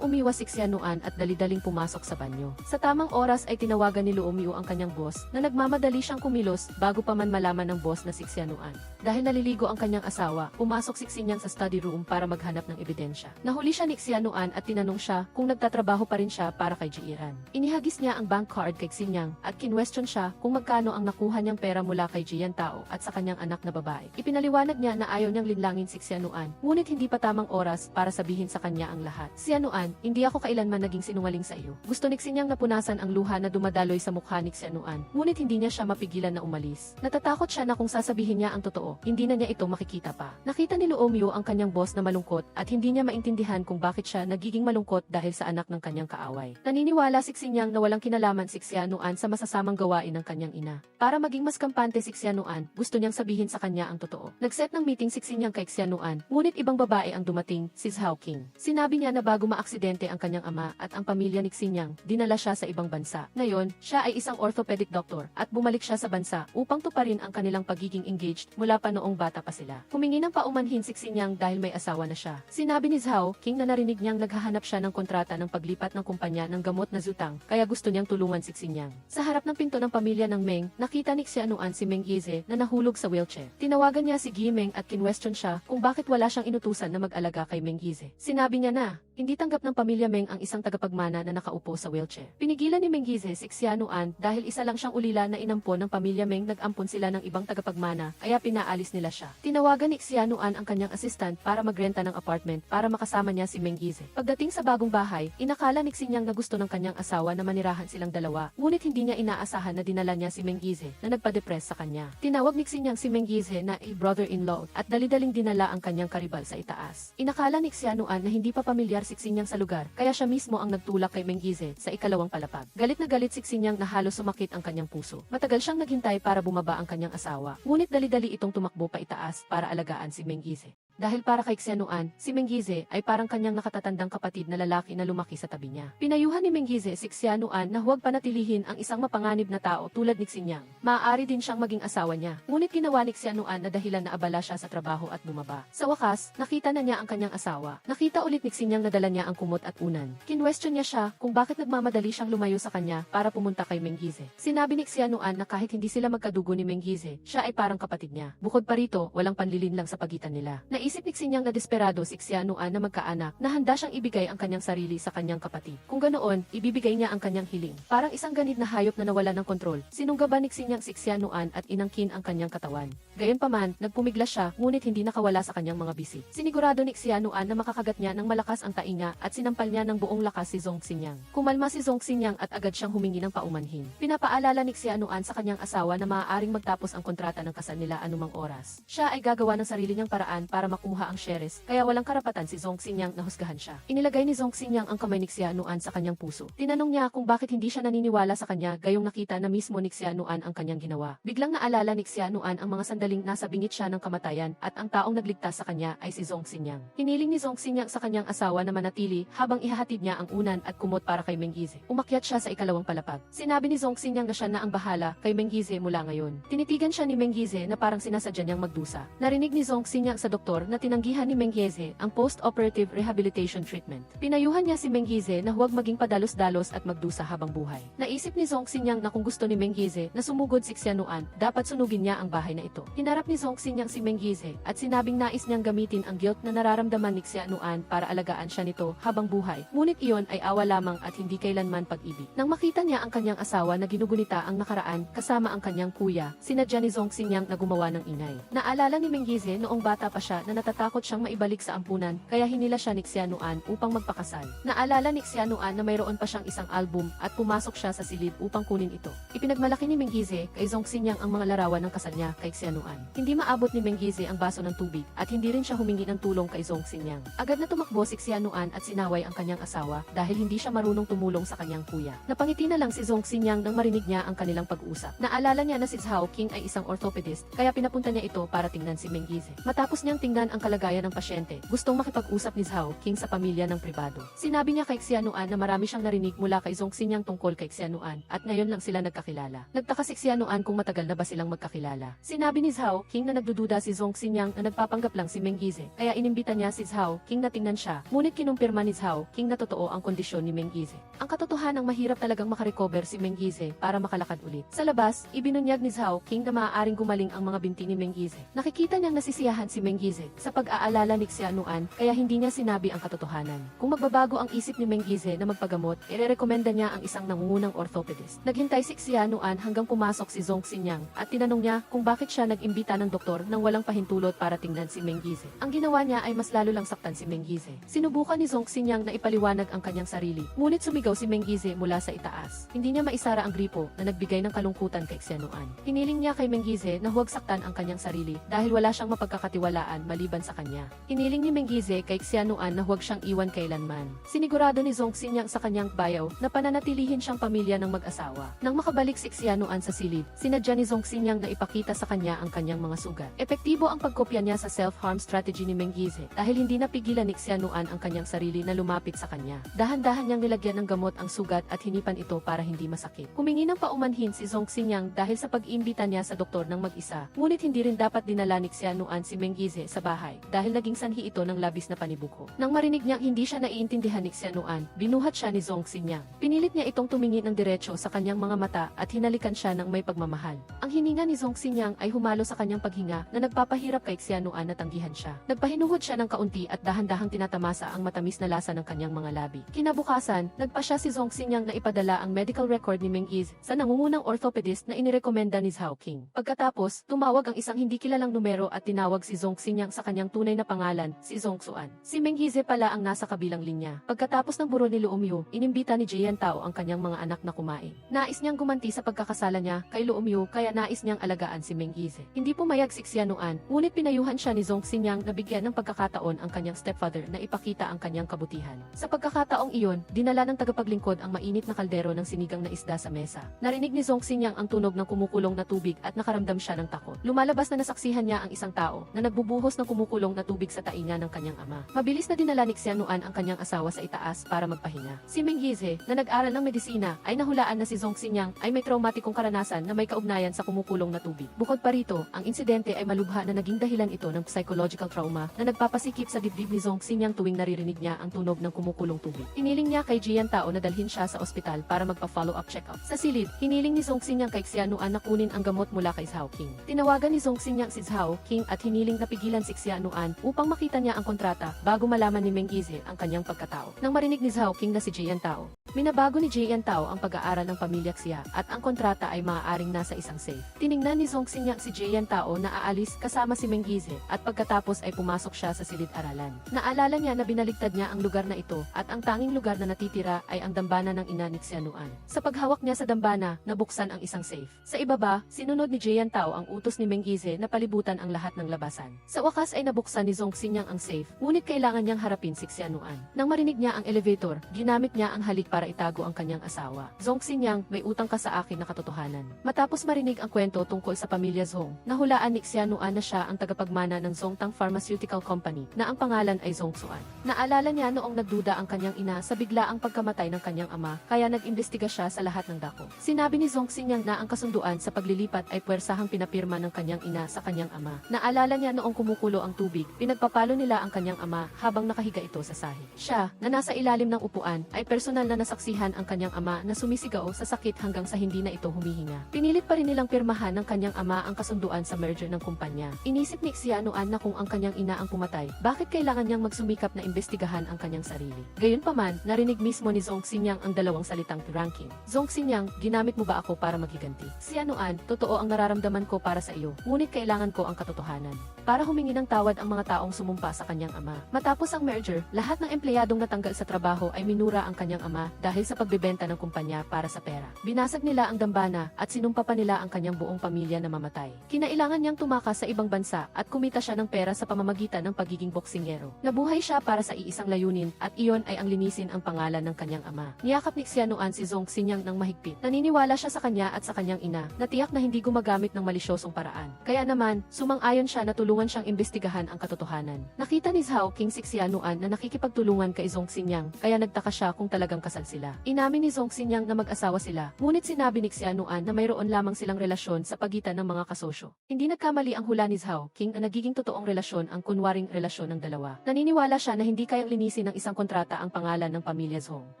umiwas si Xianuan at dali-daling pumasok sa banyo. Sa tamang oras ay tinawagan ni Luo Miu ang kanyang boss na nagmamadali siyang kumilos bago pa man malaman ng boss na si Xianuan. Dahil naliligo ang kanyang asawa, pumasok si Xinyang sa study room para maghanap ng ebidensya. Nahuli siya ni Xianuan at tinanong siya kung nagtatrabaho pa rin siya para kay Jiran. Inihagis niya ang bank card kay Xinyang at kinwestiyon siya kung magkano ang nakuha niyang pera mula kay Jian Tao at sa kanyang anak na babae. Ipinaliwanag niya na ayaw niyang linlangin si Xianuan, ngunit hindi pa tamang oras para sabihin sa kanya ang lahat. Xianuan, hindi ako kailanman naging sinungaling sa iyo. Gusto ni Xinyang napunasan ang luha na dumadaloy sa mukha ni Xianuan, ngunit hindi niya siya mapigilan na umalis. Natatakot siya na kung sasabihin niya ang totoo, hindi na niya ito makikita pa. Nakita ni Luo Miu ang kanyang boss na malungkot at hindi niya maintindihan kung bakit siya nagiging malungkot dahil sa anak ng kanyang kaaway. Naniniwala si Xinyang na walang kinalaman si Xianuan sa masasamang gawain ng kanyang ina. Para maging mas kampante si Xianuan, gusto niyang sabihin sa kanya ang totoo. Nagset ng meeting si Xinyang kay Xianuan, ngunit ibang babae ang dumating, si Zhao King. Sinabi niya na bago maaksidente ang kanyang ama at ang pamilya ni Xinyang, dinala siya sa ibang bansa. Ngayon, siya ay isang orthopedic doctor at bumalik siya sa bansa upang tuparin ang kanilang pagiging engaged mula pa noong bata pa sila. Humingi ng paumanhin si Xinyang dahil may asawa na siya. Sinabi ni Zhao King na narinig niyang naghahanap siya ng kontrata ng paglipat ng kumpanya ng gamot na Zutang, kaya gusto niyang tulungan si Xinyang. Sa harap ng pinto ng pamilya ng Meng, nakita ni Xianuan si Meng Yize na nahulog sa wheelchair. Tinawagan niya si Gi Meng at kinwestiyon siya kung bakit wala siyang inutusan na mag-alaga kay Meng Yize. Sinabi niya na hindi tanggap ng pamilya Meng ang isang tagapagmana na nakaupo sa wheelchair. Pinigilan ni Meng Yize si Xianuan dahil isa lang siyang ulila na inampon ng pamilya Meng, nag-ampon sila ng ibang tagapagmana kaya pinaalis nila siya. Tinawagan ni Xianuan ang kanyang assistant para magrenta ng apartment para makasama niya si Meng Yize. Pagdating sa bagong bahay, inakala ni Xinyang na gusto ng kanyang asawa na manirahan silang dalawa, ngunit hindi niya inaasahan na dinala niya si Meng Yize na nagpa-depress sa kanya. Tinawag ni Xinyang si Meng Yize na brother-in-law at dali-daling dinala ang kanyang karibal sa itaas. Inakala ni Xianuan na hindi pa pamilyar si Xinyang sa lugar, kaya siya mismo ang nagtulak kay Meng Yize sa ikalawang palapag. Galit na galit si Xinyang na halos sumakit ang kanyang puso. Matagal siyang naghintay para bumaba ang kanyang asawa, ngunit dali-dali itong tumakbo pa itaas para alagaan si Meng Yize. Dahil para kay Xianuan, si Meng Yize ay parang kanyang nakatatandang kapatid na lalaki na lumaki sa tabi niya. Pinayuhan ni Meng Yize si Xianuan na huwag panatilihin ang isang mapanganib na tao tulad ni Xinyang. Maaari din siyang maging asawa niya. Ngunit ginawa ni Xianuan na dahilan na abala siya sa trabaho at bumaba. Sa wakas, nakita na niya ang kanyang asawa. Nakita ulit ni Xinyang na dala niya ang kumot at unan. Kinwestiyon niya siya kung bakit nagmamadali siyang lumayo sa kanya para pumunta kay Meng Yize. Sinabi ni Xianuan na kahit hindi sila magkadugo ni Meng Yize, siya ay parang kapatid niya. Bukod pa rito, walang panlilin lang sa pagitan nila. Naisip ni Xinyang na desperado si Xianuan na magkaanak na handa siyang ibigay ang kanyang sarili sa kanyang kapatid. Kung ganoon, ibibigay niya ang kanyang hiling. Parang isang ganid na hayop na nawala ng kontrol. Sinunggaban ni Xinyang si Xianuan at inangkin ang kanyang katawan. Gayunpaman, nagpumiglas siya ngunit hindi nakawala sa kanyang mga bisig. Sinigurado ni Xianuan na makakagat niya ng malakas ang tainga at sinampal niya ng buong lakas si Zong Xinyang. Kumalma si Zong Xinyang at agad siyang humingi ng paumanhin. Pinapaalala ni Xianuan sa kanyang asawa na maaaring magtapos ang kontrata ng kasal nila anumang oras. Siya ay gagawa ng sarili niyang paraan para makuha ang shares, kaya walang karapatan si Zong Xinyang na husgahan siya. Inilagay ni Zong Xinyang ang kamay ni Xianuan sa kanyang puso. Tinanong niya kung bakit hindi siya naniniwala sa kanya gayong nakita na mismo ni Xianuan ang kanyang ginawa. Biglang naalala ni Xianuan ang mga sandaling nasa bingit siya ng kamatayan at ang taong nagligtas sa kanya ay si Zong Xinyang. Hiniling ni Zong Xinyang sa kanyang asawa na manatili habang ihahatid niya ang unan at kumot para kay Meng Yize. Umakyat siya sa ikalawang palapag. Sinabi ni Zong Xinyang na siya na ang bahala kay Meng Yize mula ngayon. Tinitigan siya ni Meng Yize na parang sinasadya niyang magdusa. Narinig ni Zong Xinyang sa doktor doktor na tinanggihan ni Mengize ang post-operative rehabilitation treatment. Pinayuhan niya si Mengize na huwag maging padalos-dalos at magdusa habang buhay. Naisip ni Zhong Xinyang na kung gusto ni Mengize na sumugod si Xianuan, dapat sunugin niya ang bahay na ito. Hinarap ni Zhong Xinyang si Mengize at sinabing nais niyang gamitin ang guilt na nararamdaman ni Xianuan para alagaan siya nito habang buhay. Ngunit iyon ay awa lamang at hindi kailanman pag-ibig. Nang makita niya ang kanyang asawa na ginugunita ang nakaraan kasama ang kanyang kuya, sinadya ni Zhong Xinyang na gumawa ng ingay. Naalala ni Mengize noong bata pa siya na natatakot siyang maibalik sa ampunan kaya hinila siya ni Xianuan upang magpakasal. Naalala ni Xianuan na mayroon pa siyang isang album at pumasok siya sa silid upang kunin ito. Ipinagmalaki ni Mengize kay Zhong Xinyang ang mga larawan ng kasal niya kay Xianuan. Hindi maabot ni Mengize ang baso ng tubig at hindi rin siya humingi ng tulong kay Zhong Xinyang. Agad na tumakbo si Xianuan at sinaway ang kanyang asawa dahil hindi siya marunong tumulong sa kanyang kuya. Napangiti na lang si Zhong Xinyang nang marinig niya ang kanilang pag-usap. Naalala niya na si Zhao King ay isang orthopedist kaya pinapunta niya ito para tingnan si Mengize. Matapos niyang tingnan ang kalagayan ng pasyente, gustong makipag-usap ni Zhao King sa pamilya ng pribado. Sinabi niya kay Xianuan na marami siyang narinig mula kay Zhong Xinyang tungkol kay Xianuan at ngayon lang sila nagkakilala. Nagtaka si Xianuan kung matagal na ba silang magkakilala. Sinabi ni Zhao King na nagdududa si Zhong Xinyang na nagpapanggap lang si Mengize kaya inimbita niya si Zhao King na tingnan siya. Ngunit kinumpirma ni Zhao King na totoo ang kondisyon ni Mengize. Ang katotohanang mahirap talagang makarecover si Mengize para makalakad ulit. Sa labas, ibinunyag ni Zhao King na maaaring gumaling ang mga binti ni Mengize. Nakikita niyang nasisiyahan si Mengize sa pag-aalala ni Xianuan kaya hindi niya sinabi ang katotohanan. Kung magbabago ang isip ni Mengize na magpagamot, irerekomenda niya ang isang nangungunang orthopedist. Naghintay si Xianuan hanggang pumasok si Zhong Xinyang at tinanong niya kung bakit siya nag-imbita ng doktor nang walang pahintulot para tingnan si Mengize. Ang ginawa niya ay mas lalo lang saktan si Mengize. Sinubukan ni Zhong Xinyang na ipaliwanag ang kanyang sarili, ngunit sumigaw si Mengize mula sa itaas. Hindi niya maisara ang gripo na nagbigay ng kalungkutan kay Xianuan. Hiniling niya kay Mengize na huwag saktan ang kanyang sarili dahil wala siyang mapagkakatiwalaan maliban sa kanya. Hiniling ni Mengize kay Xianuan na huwag siyang iwan kailanman. Sinigurado ni Zhong Xinyang sa kanyang bayaw na pananatilihin siyang pamilya ng mag-asawa. Nang makabalik si Xianuan sa silid, sinadya ni Zhong Xinyang na ipakita sa kanya ang kanyang mga sugat. Epektibo ang pagkopya niya sa self-harm strategy ni Mengize dahil hindi napigilan ni Xianuan ang kanyang sarili na lumapit sa kanya. Dahan-dahan niyang nilagyan ng gamot ang sugat at hinipan ito para hindi masakit. Humingi ng paumanhin si Zhong Xinyang dahil sa pag-iimbita niya sa doktor ng mag-isa, ngunit hindi rin dapat dinala ni Xianuan si Mengize sa bahay dahil naging sanhi ito ng labis na panibuko. Nang marinig niyang hindi siya naiintindihan ni Xianuan, binuhat siya ni Zhong Xinyang. Pinilit niya itong tumingin ng diretso sa kanyang mga mata at hinalikan siya ng may pagmamahal. Ang hininga ni Zhong Xinyang ay humalo sa kanyang paghinga na nagpapahirap kay Xianuan na tanggihan siya. Nagpahinuhod siya ng kaunti at dahan-dahang tinatamasa ang matamis na lasa ng kanyang mga labi. Kinabukasan, nagpa siya si Zhong Xinyang na ipadala ang medical record ni Mengize sa nangungunang orthopedist na inirekomenda ni Zhao King. Pagkatapos, tumawag ang isang hindi kilalang numero at tinawag si Zhong Xinyang sa kanyang tunay na pangalan, si Zhong Xuan. Si Mengize pala ang nasa kabilang linya. Pagkatapos ng buro ni Luomyu, inimbita ni Jian Tao ang kanyang mga anak na kumain. Nais niyang gumanti sa pagkakasala niya kay Luomyu kaya nais niyang alagaan si Mengize. Hindi pumayag si Xianuan, ngunit pinayuhan siya ni Zhong Xinyang na bigyan ng pagkakataon ang kanyang stepfather na ipakita ang kanyang kabutihan. Sa pagkakataong iyon, dinala ng tagapaglingkod ang mainit na kaldero ng sinigang na isda sa mesa. Narinig ni Zhong Xinyang ang tunog ng kumukulong na tubig at nakaramdam siya ng takot. Lumalabas na nasaksihan niya ang isang tao na nagbubuhos ng kumukulong na tubig sa tainga ng kanyang ama. Mabilis na dinala ni Xianuan ang kanyang asawa sa itaas para magpahinga. Si Mengize, na nag-aral ng medisina, ay nahulaan na si Zhong Xinyang ay may traumatikong karanasan na may kaugnayan sa kumukulong na tubig. Bukod pa rito, ang insidente ay malubha na naging dahilan ito ng psychological trauma na nagpapasikip sa dibdib ni Zhong Xinyang tuwing naririnig niya ang tunog ng kumukulong tubig. Hiniling niya kay Jian Tao na dalhin siya sa ospital para magpa-follow-up check-up. Sa silid, hiniling ni Zhong Xinyang kay Xianuan na kunin ang gamot mula kay Zhao King. Tinawagan ni Zhong Xinyang si Zhao King at hiniling na pigilan si Xianuan upang makita niya ang kontrata bago malaman ni Mengize ang kanyang pagkatao. Nang marinig ni Zhao King na si Jian Tao, minabago ni Jian Tao ang pag-aaral ng pamilya Xia at ang kontrata ay maaaring nasa isang safe. Tiningnan ni Zhong Xinyang si Jian Tao na aalis kasama si Mengize at pagkatapos ay pumasok siya sa silid-aralan. Naalala niya na binaligtad niya ang lugar na ito at ang tanging lugar na natitira ay ang dambana ng ina ni Xianuan. Sa paghawak niya sa dambana, nabuksan ang isang safe. Sa ibaba, sinunod ni Jian Tao ang utos ni Mengize na palibutan ang lahat ng labasan. Sa wakas ay nabuksan ni Zhong Xinyang ang safe, ngunit kailangan niyang harapin si Xianuan. Nang marinig niya ang elevator, ginamit niya ang halik para para itago ang kanyang asawa. Zhong Xinyang, may utang ka sa akin na katotohanan. Matapos marinig ang kwento tungkol sa pamilya Zhong, nahulaan ni Xianuan na siya ang tagapagmana ng Zhongtang Pharmaceutical Company na ang pangalan ay Zhong Xuan. Naalala niya noong nagduda ang kanyang ina sa biglaang pagkamatay ng kanyang ama, kaya nag-imbestiga siya sa lahat ng dako. Sinabi ni Zhong Xinyang na ang kasunduan sa paglilipat ay puwersahang pinapirma ng kanyang ina sa kanyang ama. Naalala niya noong kumukulo ang tubig, pinagpapalo nila ang kanyang ama habang nakahiga ito sa sahig. Siya, na nasa ilalim ng upuan, ay personal na nasaksihan ang kanyang ama na sumisigaw sa sakit hanggang sa hindi na ito humihinga. Pinilit pa rin nilang pirmahan ng kanyang ama ang kasunduan sa merger ng kumpanya. Inisip ni Xianuan na kung ang kanyang ina ang pumatay, bakit kailangan niyang magsumikap na imbestigahan ang kanyang sarili? Gayunpaman, narinig mismo ni Zhong Xinyang ang dalawang salitang ranking. Zhong Xinyang, ginamit mo ba ako para maghiganti? Xianuan, totoo ang nararamdaman ko para sa iyo, ngunit kailangan ko ang katotohanan. Para humingi ng tawad ang mga taong sumumpa sa kanyang ama. Matapos ang merger, lahat ng empleyadong natanggal sa trabaho ay minura ang kanyang ama dahil sa pagbebenta ng kumpanya para sa pera. Binasag nila ang dambana at sinumpa pa nila ang kanyang buong pamilya na mamatay. Kinailangan niyang tumakas sa ibang bansa at kumita siya ng pera sa pamamagitan ng pagiging boksingero. Nabuhay siya para sa iisang layunin at iyon ay ang linisin ang pangalan ng kanyang ama. Niyakap ni Xianuan si Zhong Xinyang ng mahigpit. Naniniwala siya sa kanya at sa kanyang ina na tiyak na hindi gumagamit ng malisyosong paraan. Kaya naman, sumang-ayon siya na tulungan siyang imbestigahan ang katotohanan. Nakita ni Zhao King si Xianuan na nakikipagtulungan kay Zhong Xinyang, kaya nagtaka siya kung talagang kasal sila. Inamin ni Zhong Xinyang na mag-asawa sila, ngunit sinabi ni Xianuan na mayroon lamang silang relasyon sa pagitan ng mga kasosyo. Hindi nagkamali ang hula ni Zhao King na nagiging totoong relasyon ang kunwaring relasyon ng dalawa. Naniniwala siya na hindi kayang linisin ng isang kontrata ang pangalan ng pamilya Zhong.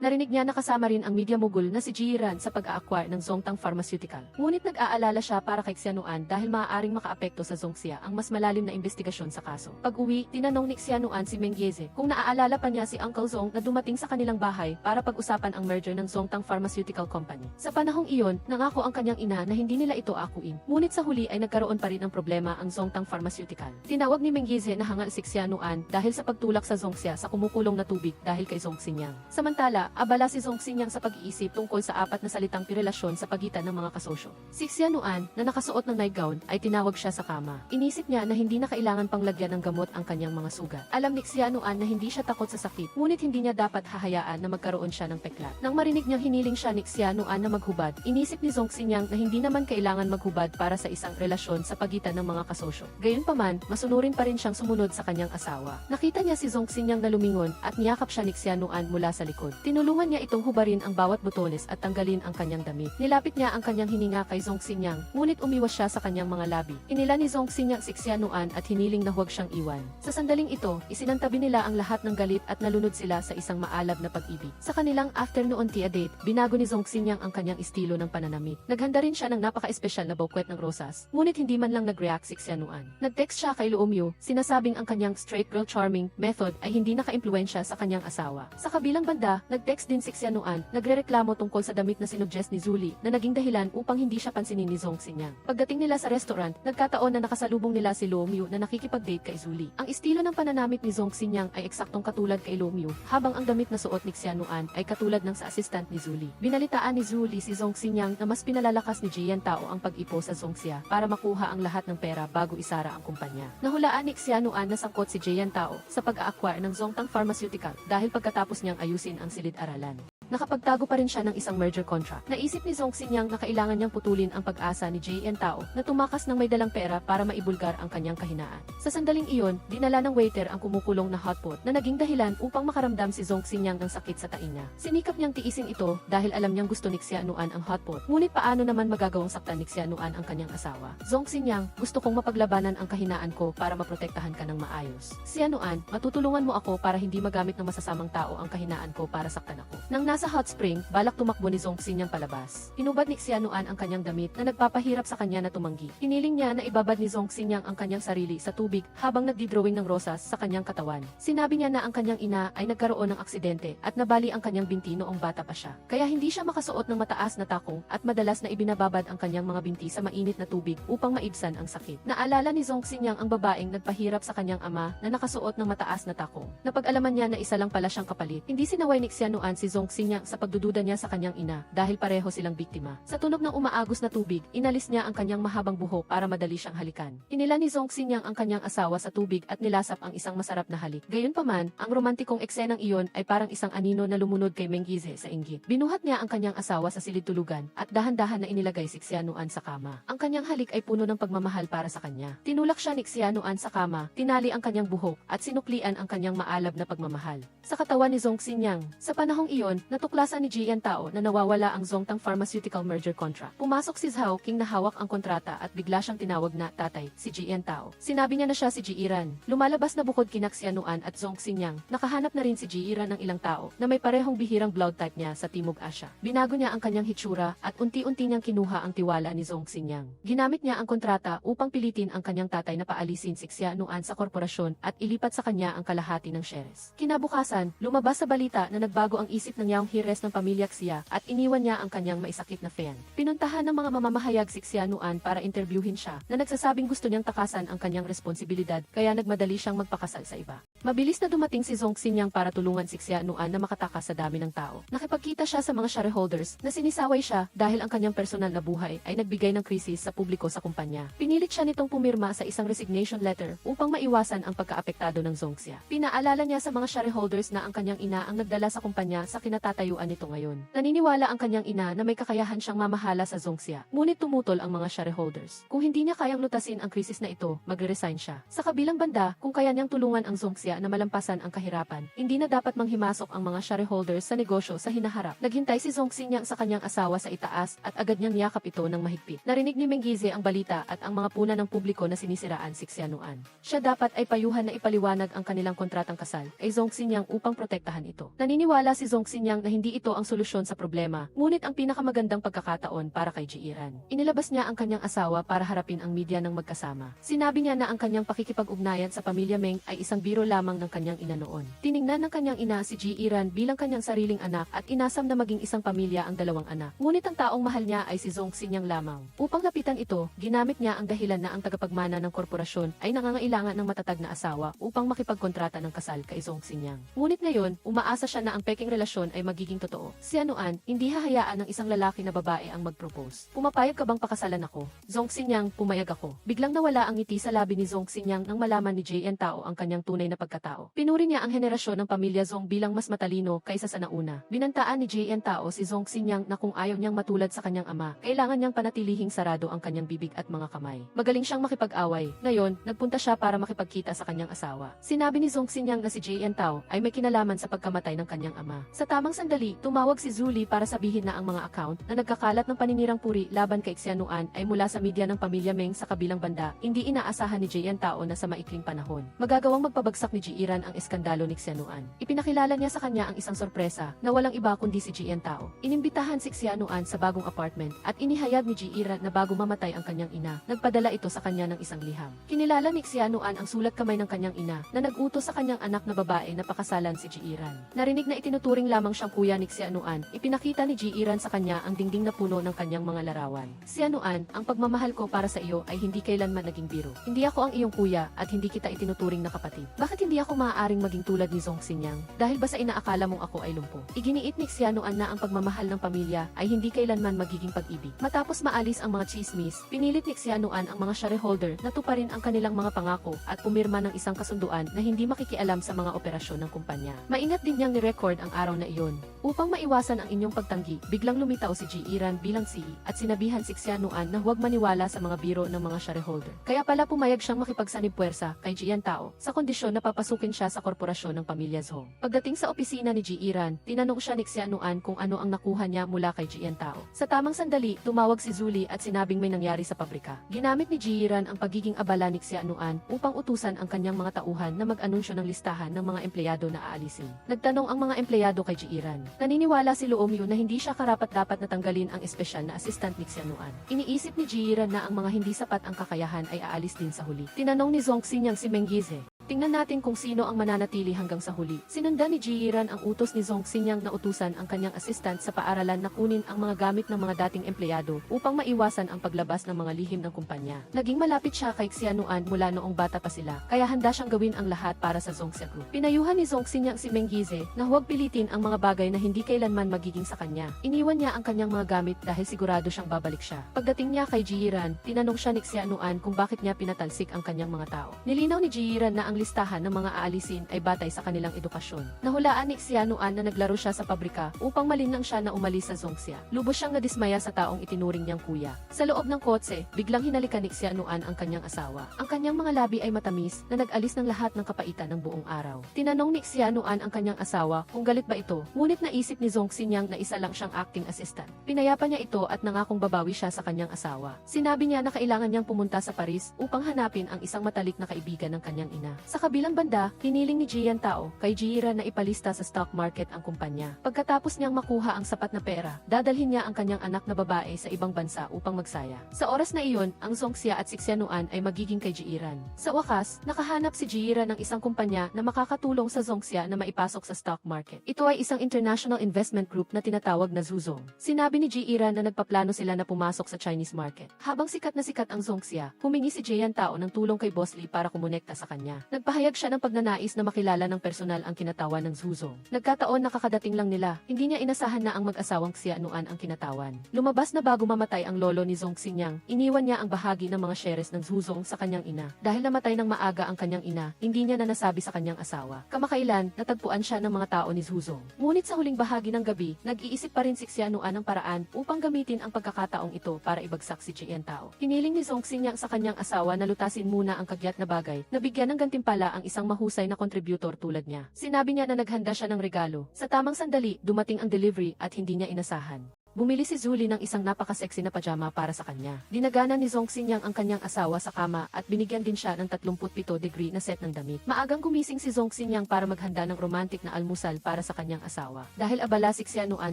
Narinig niya na kasama rin ang media mogul na si Ji Ran sa pag-a-acquire ng Zhongtang Pharmaceutical. Ngunit nag-aalala siya para kay Xianuan dahil maaaring makaapekto sa Zhongxia ang mas malalim na investigasyon sa kaso. Pag-uwi, tinanong ni Xianuan si Meng Yeze kung naaalala pa niya si Uncle Zhong na dumating sa kanilang bahay para pag-usapan ang merger ng Zhongtang Pharmaceutical Company. Sa panahong iyon, nangako ang kanyang ina na hindi nila ito akuin. Ngunit sa huli ay nagkaroon pa rin ng problema ang Zhongtang Pharmaceutical. Tinawag ni Meng Yeze na hangal si Xianuan dahil sa pagtulak sa Zhongxia sa kumukulong na tubig dahil kay Zhong Xinyang. Samantala, abala si Zhong Xinyang sa pag-iisip tungkol sa apat na salitang pirelasyon sa pagitan ng mga kasosyo. Si Xianuan, na nakasuot ng nightgown, ay tinawag siya sa kama. Inisip niya na hindi na kailangan pang lagyan ng gamot ang kanyang mga sugat. Alam ni Xianuan na hindi siya takot sa sakit, ngunit hindi niya dapat hahayaan na magkaroon siya ng peklat. Nang marinig niyang hiniling siya ni Xianuan na maghubad, inisip ni Zhong Xinyang na hindi naman kailangan maghubad para sa isang relasyon sa pagitan ng mga kasosyo. Gayunpaman, masunurin pa rin siyang sumunod sa kanyang asawa. Nakita niya si Zhong Xinyang na lumingon at niyakap siya ni Xianuan mula sa likod. Tinulungan niya itong hubarin ang bawat butones at tanggalin ang kanyang damit. Nilapit niya ang kanyang hininga kay Zhong Xinyang, ngunit umiwas siya sa kanyang mga labi. Inila ni Zhong Xinyang si Xianuan at hiniling na huwag siyang iwan. Sa sandaling ito, isinantabi nila ang lahat ng galit at nalunod sila sa isang maalab na pag-ibig. Sa kanilang afternoon tea date, binago ni Zhong Xinyang ang kanyang estilo ng pananamit. Naghanda rin siya ng napaka-espesyal na bouquet ng rosas, ngunit hindi man lang nag-react si Xianuan. Nag-text siya kay Luo Miu, sinasabing ang kanyang straight girl charming method ay hindi naka-impluwensya sa kanyang asawa. Sa kabilang banda, nag-text din si Xianuan, nagrereklamo tungkol sa damit na sinuggest ni Zuli na naging dahilan upang hindi siya pansinin ni Zhong Xinyang. Pagdating nila sa restaurant, nagkataon na nakasalubong nila si Luo Miu na nakikipag-date kay Zuli. Ang estilo ng pananamit ni Zhong Xinyang ay eksaktong katulad kay Luo Miu, habang ang damit na suot ni Xianuan ay katulad ng sa assistant ni Zuli. Binalitaan ni Zuli si Zhong Xinyang na mas pinalalakas ni Jian Tao ang pag-ipo sa Zhongxia para makuha ang lahat ng pera bago isara ang kumpanya. Nahulaan ni Xianuan na sangkot si Jian Tao sa pag-a-acquire ng Zhongtang Pharmaceutical dahil pagkatapos niyang ayusin ang silid-aralan. Nakapagtago pa rin siya ng isang merger contract. Naisip ni Zhong Xinyang na kailangan niyang putulin ang pag-asa ni Jian Tao na tumakas ng may dalang pera para maibulgar ang kanyang kahinaan. Sa sandaling iyon, dinala ng waiter ang kumukulong na hotpot na naging dahilan upang makaramdam si Zhong Xinyang ng sakit sa tainga niya. Sinikap niyang tiisin ito dahil alam niyang gusto ni Xianuan ang hotpot. Ngunit paano naman magagawang saktan ni Xianuan ang kanyang asawa? Zhong Xinyang, gusto kong mapaglabanan ang kahinaan ko para maprotektahan ka ng maayos. Xianuan, matutulungan mo ako para hindi magamit ng masasamang tao ang kahinaan ko para saktan ako. Nang nasa hot spring, balak tumakbo ni Zhong Xinyang palabas. Hinubad ni Xianuan ang kanyang damit na nagpapahirap sa kanya na tumanggi. Hiniling niya na ibabad ni Zhong Xinyang ang kanyang sarili sa tubig habang nagdi-drawing ng rosas sa kanyang katawan. Sinabi niya na ang kanyang ina ay nagkaroon ng aksidente at nabali ang kanyang binti noong bata pa siya. Kaya hindi siya makasuot ng mataas na takong at madalas na ibinababad ang kanyang mga binti sa mainit na tubig upang maibsan ang sakit. Naalala ni Zhong Xinyang ang babaeng nagpahirap sa kanyang ama na nakasuot ng mataas na takong. Napag-alaman niya na isa lang pala siyang kapalit. Hindi sinaway ni Xianuan si Zhong Xinyang Xingyang sa pagdududa niya sa kanyang ina dahil pareho silang biktima. Sa tunog ng umaagos na tubig, inalis niya ang kanyang mahabang buhok para madali siyang halikan. Inila ni Zhong Xingyang ang kanyang asawa sa tubig at nilasap ang isang masarap na halik. Gayunpaman, ang romantikong eksenang iyon ay parang isang anino na lumunod kay Mengize sa inggit. Binuhat niya ang kanyang asawa sa silid tulugan at dahan-dahan na inilagay si Xianuan sa kama. Ang kanyang halik ay puno ng pagmamahal para sa kanya. Tinulak siya ni Xianuan sa kama, tinali ang kanyang buhok at sinuklian ang kanyang maalab na pagmamahal sa katawan ni Zhong Xingyang. Sa panahong iyon, natuklasan ni Jian Tao na nawawala ang Zhongtang Pharmaceutical merger contract. Pumasok si Zhao King na hawak ang kontrata at bigla siyang tinawag na tatay, si Jian Tao. Sinabi niya na siya si Jiiran. Lumalabas na bukod kina Xianuan at Zhong Xingyang, nakahanap na rin si Jiiran ng ilang tao na may parehong bihirang blood type niya sa Timog Asya. Binago niya ang kanyang hitsura at unti-unti niyang kinuha ang tiwala ni Zhong Xingyang. Ginamit niya ang kontrata upang pilitin ang kanyang tatay na paalisin si Xianuan sa korporasyon at ilipat sa kanya ang kalahati ng shares. Kinabukasan, lumabas sa balita na nagbago ang isip ng Yaong Hires ng pamilya Xia at iniwan niya ang kanyang maisakit na fan. Pinuntahan ng mga mamamahayag si Xianuan para interviewin siya na nagsasabing gusto niyang takasan ang kanyang responsibilidad kaya nagmadali siyang magpakasal sa iba. Mabilis na dumating si Zhong Xingyang para tulungan si Xianuan na makatakas sa dami ng tao. Nakipagkita siya sa mga shareholders na sinisaway siya dahil ang kanyang personal na buhay ay nagbigay ng krisis sa publiko sa kumpanya. Pinilit siya nitong pumirma sa isang resignation letter upang maiwasan ang pagkaapektado ng Zhongxia. Pinaalala niya sa mga shareholders na ang kanyang ina ang nagdala sa kumpanya sa kinatatayuan nito ngayon. Naniniwala ang kanyang ina na may kakayahan siyang mamahala sa Zhongxia, ngunit tumutol ang mga shareholders. Kung hindi niya kayang lutasin ang krisis na ito, magre-resign siya. Sa kabilang banda, kung kaya niyang tulungan ang Zhongxia na malampasan ang kahirapan, hindi na dapat manghimasok ang mga shareholders sa negosyo sa hinaharap. Naghintay si Zhong Xingyang sa kanyang asawa sa itaas at agad niyang niyakap ito ng mahigpit. Narinig ni Mengize ang balita at ang mga puna ng publiko na sinisiraan si Xianuan. Siya dapat ay payuhan na ipaliwanag ang kanilang kontratang kasal kay Zhong Xingyang upang protektahan ito. Naniniwala si Zhong Xingyang na hindi ito ang solusyon sa problema, ngunit ang pinakamagandang pagkakataon para kay Jiiran. Inilabas niya ang kanyang asawa para harapin ang media ng magkasama. Sinabi niya na ang kanyang pakikipag-ugnayan sa pamilya Meng ay isang biro lamang ng kanyang ina noon. Tiningnan ng kanyang ina si Jiiran bilang kanyang sariling anak at inasam na maging isang pamilya ang dalawang anak. Ngunit ang taong mahal niya ay si Zhong Xingyang lamang. Upang lapitan ito, ginamit niya ang dahilan na ang tagapagmana ng korporasyon ay nangangailangan ng matatag na asawa upang makipagkontrata ng kasal kay Zhong Xingyang. Ngunit ngayon, umaasa siya na ang peking relasyon ay magiging totoo. Xianuan, hindi hahayaan ng isang lalaki na babae ang mag-propose. Pumapayag ka bang pakasalan ako? Zhong Xingyang, pumayag ako. Biglang nawala ang ngiti sa labi ni Zhong Xingyang nang malaman ni Jian Tao ang kanyang tunay na pagkatao. Pinuri niya ang henerasyon ng pamilya Zhong bilang mas matalino kaysa sa nauna. Binantaan ni Jian Tao si Zhong Xingyang na kung ayaw niyang matulad sa kanyang ama, kailangan niyang panatilihing sarado ang kanyang bibig at mga kamay. Magaling siyang makipag-away. Ngayon, nagpunta siya para makipagkita sa kanyang asawa. Sinabi ni Zhong Xingyang na si Jian Tao ay may kinalaman sa pagkamatay ng kanyang ama. Sa tamang sandali, tumawag si Zuli para sabihin na ang mga account na nagkakalat ng paninirang puri laban kay Xianuan ay mula sa media ng pamilya Meng sa kabilang banda. Hindi inaasahan ni Jian Tao na sa maikling panahon magagawang magpabagsak ni Jiiran ang eskandalo ni Xianuan. Ipinakilala niya sa kanya ang isang sorpresa na walang iba kundi si Jian Tao. Inimbitahan si Xianuan sa bagong apartment at inihayag ni Jiiran na bago mamatay ang kanyang ina, nagpadala ito sa kanya ng isang liham. Kinilala ni Xianuan ang sulat kamay ng kanyang ina na nag-utos sa kanyang anak na babae na pakasalan si Jiiran. Narinig na itinuturing lamang siyang kuya ni Xianuan, ipinakita ni Jiiran sa kanya ang dingding na puno ng kanyang mga larawan. Xianuan, ang pagmamahal ko para sa iyo ay hindi kailanman naging biro. Hindi ako ang iyong kuya at hindi kita itinuturing na kapatid. Bakit hindi ako maaaring maging tulad ni Zhong Xingyang? Dahil ba sa inaakala mong ako ay lumpo? Iginiit ni Xianuan na ang pagmamahal ng pamilya ay hindi kailanman magiging pag-ibig. Matapos maalis ang mga chismis, pinilit ni Xianuan ang mga shareholder na tuparin ang kanilang mga pangako at pumirma ng isang kasunduan na hindi makikialam sa mga operasyon ng kumpanya. Maingat din niyang ni-record ang araw na iyon. Upang maiwasan ang inyong pagtanggi, biglang lumitaw si Jiiran bilang CEO at sinabihan si Xianuan na huwag maniwala sa mga biro ng mga shareholder. Kaya pala pumayag siyang makipagsanib puwersa kay Jian Tao sa kondisyon na papasukin siya sa korporasyon ng pamilya Zhong. Pagdating sa opisina ni Jiiran, tinanong siya ni Xianuan kung ano ang nakuha niya mula kay Jian Tao. Sa tamang sandali, tumawag si Zuli at sinabing may nangyari sa pabrika. Ginamit ni Jiiran ang pagiging abala ni Xianuan upang utusan ang kanyang mga tauhan na mag-anunsyo ng listahan ng mga empleyado na aalisin. Nagtanong ang mga empleyado kay Jiiran. Naniniwala si Luomyu na hindi siya karapat-dapat na tanggalin ang espesyal na assistant ni Xianuan. Iniisip ni Jiiran na ang mga hindi sapat ang kakayahan ay aalis din sa huli. Tinanong ni Zhong Xingyang si Mengize. Tingnan natin kung sino ang mananatili hanggang sa huli. Sinundan ni Jiran ang utos ni Zhong Xinyang na utusan ang kanyang assistant sa paaralan na kunin ang mga gamit ng mga dating empleyado upang maiwasan ang paglabas ng mga lihim ng kumpanya. Naging malapit siya kay Xianuan mula noong bata pa sila, kaya handa siyang gawin ang lahat para sa Zhongxia Group. Pinayuhan ni Zhong Xinyang si Meng Gize na huwag pilitin ang mga bagay na hindi kailanman magiging sa kanya. Iniwan niya ang kanyang mga gamit dahil sigurado siyang babalik siya. Pagdating niya kay Jiran, tinanong siya ni Xianuan kung bakit niya pinatalsik ang kanyang mga tao. Nilinaw ni Jiran na ang listahan ng mga aalisin ay batay sa kanilang edukasyon. Nahulaan ni Xianuan na naglaro siya sa pabrika upang malinlang siya na umalis sa Zhongxia. Lubos siyang nadismaya sa taong itinuring niyang kuya. Sa loob ng kotse, biglang hinalikan ni Xianuan ang kanyang asawa. Ang kanyang mga labi ay matamis na nag-alis ng lahat ng kapaitan ng buong araw. Tinanong ni Xianuan ang kanyang asawa kung galit ba ito, ngunit naisip ni Zhong Xinyang na isa lang siyang acting assistant. Pinayapa niya ito at nangakong babawi siya sa kanyang asawa. Sinabi niya na kailangan niyang pumunta sa Paris upang hanapin ang isang matalik na kaibigan ng kanyang ina. Sa kabilang banda, hiniling ni Jian Tao kay Jiran na ipalista sa stock market ang kumpanya. Pagkatapos niyang makuha ang sapat na pera, dadalhin niya ang kanyang anak na babae sa ibang bansa upang magsaya. Sa oras na iyon, ang Zhongxia at si Xianuan ay magiging kay Jiran. Sa wakas, nakahanap si Jiran ng isang kumpanya na makakatulong sa Zhongxia na maipasok sa stock market. Ito ay isang international investment group na tinatawag na Zhuzong. Sinabi ni Jiran na nagpaplano sila na pumasok sa Chinese market. Habang sikat na sikat ang Zhongxia, humingi si Jian Tao ng tulong kay Boss Lee para kumonekta sa kanya. Nagpahayag siya ng pagnanais na makilala ng personal ang kinatawan ng Zhuzong. Nagkataon na kakadating lang nila, hindi niya inasahan na ang mag-asawang Xianuan ang kinatawan. Lumabas na bago mamatay ang lolo ni Zhong Xinyang, iniwan niya ang bahagi ng mga shares ng Zhuzong sa kanyang ina. Dahil namatay ng maaga ang kanyang ina, hindi niya na nasabi sa kanyang asawa. Kamakailan, natagpuan siya ng mga tao ni Zhuzong. Ngunit sa huling bahagi ng gabi, nag-iisip pa rin si Xianuan ng paraan upang gamitin ang pagkakataong ito para ibagsak si Jian Tao. Hiniling ni Zhong Xinyang sa kanyang asawa na lutasin muna ang kagyat na bagay, na bigyan ng gantimpala ang isang mahusay na contributor tulad niya. Sinabi niya na naghanda siya ng regalo. Sa tamang sandali, dumating ang delivery at hindi niya inasahan. Bumili si Zuli ng isang napaka-sexy na pajama para sa kanya. Dinagana ni Zhong Xinyang ang kanyang asawa sa kama at binigyan din siya ng 37° na set ng damit. Maagang gumising si Zhong Xinyang para maghanda ng romantic na almusal para sa kanyang asawa. Dahil abala si Xianuan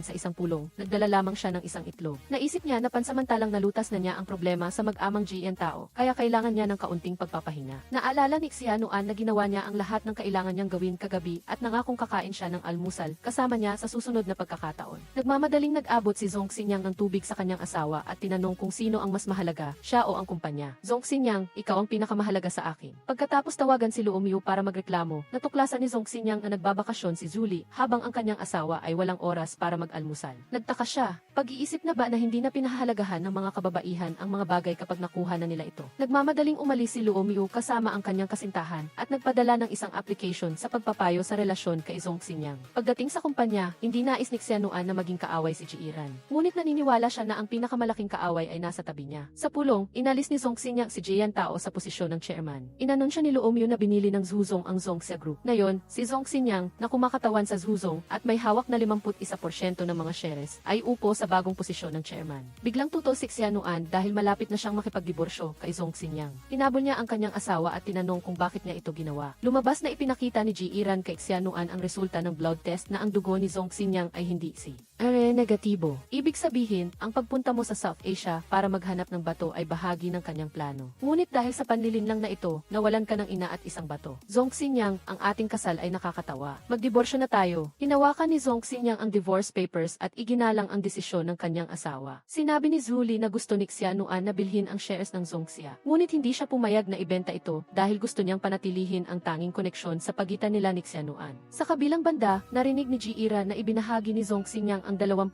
sa isang pulong, nagdala lamang siya ng isang itlog. Naisip niya na pansamantalang nalutas na niya ang problema sa mag-amang Jian Tao, kaya kailangan niya ng kaunting pagpapahinga. Naalala ni Xianuan na ginawa niya ang lahat ng kailangan niyang gawin kagabi at nangakong kakain siya ng almusal kasama niya sa susunod na pagkakataon. Nagmamadaling nag-abot si Zhong Xinyang ng tubig sa kanyang asawa at tinanong kung sino ang mas mahalaga, siya o ang kumpanya. Zhong Xinyang, ikaw ang pinakamahalaga sa akin. Pagkatapos tawagan si Luo Miu para magreklamo, natuklasan ni Zhong Xinyang na nagbabakasyon si Zuli habang ang kanyang asawa ay walang oras para mag-almusal. Nagtaka siya, pag-iisip na ba na hindi na pinahahalagahan ng mga kababaihan ang mga bagay kapag nakuha na nila ito. Nagmamadaling umalis si Luo Miu kasama ang kanyang kasintahan at nagpadala ng isang application sa pagpapayo sa relasyon kay Zhong Xinyang. Pagdating sa kumpanya, hindi nais ni Xianuan na maging kaaway si Jiran. Ngunit naniniwala siya na ang pinakamalaking kaaway ay nasa tabi niya. Sa pulong, inalis ni Zhong Xinyang si Jian Tao sa posisyon ng chairman. Inanunsya ni Luo Miu na binili ng Zhuzong ang Zhongxia Group. Ngayon, si Zhong Xinyang, na kumakatawan sa Zhuzong at may hawak na 51% ng mga shares, ay upo sa bagong posisyon ng chairman. Biglang tutol si Xianuan dahil malapit na siyang makipagdiborsyo kay Zhong Xinyang. Hinabol niya ang kanyang asawa at tinanong kung bakit niya ito ginawa. Lumabas na ipinakita ni Jiran kay Xianuan ang resulta ng blood test na ang dugo ni Zhong Xinyang ay hindi C. negatibo. Ibig sabihin, ang pagpunta mo sa South Asia para maghanap ng bato ay bahagi ng kanyang plano. Ngunit dahil sa panlilinlang na ito, nawalan ka ng ina at isang bato. Zhong Xinyang, ang ating kasal ay nakakatawa. Magdiborsyo na tayo. Hinawakan ni Zhong Xinyang ang divorce papers at iginalang ang desisyon ng kanyang asawa. Sinabi ni Zuli na gusto ni Xianuan na bilhin ang shares ng Zhongxia. Ngunit hindi siya pumayag na ibenta ito dahil gusto niyang panatilihin ang tanging koneksyon sa pagitan nila ni Xianuan. Sa kabilang banda, narinig ni Jiira na ibinahagi ni Zhong Xinyang ang 20%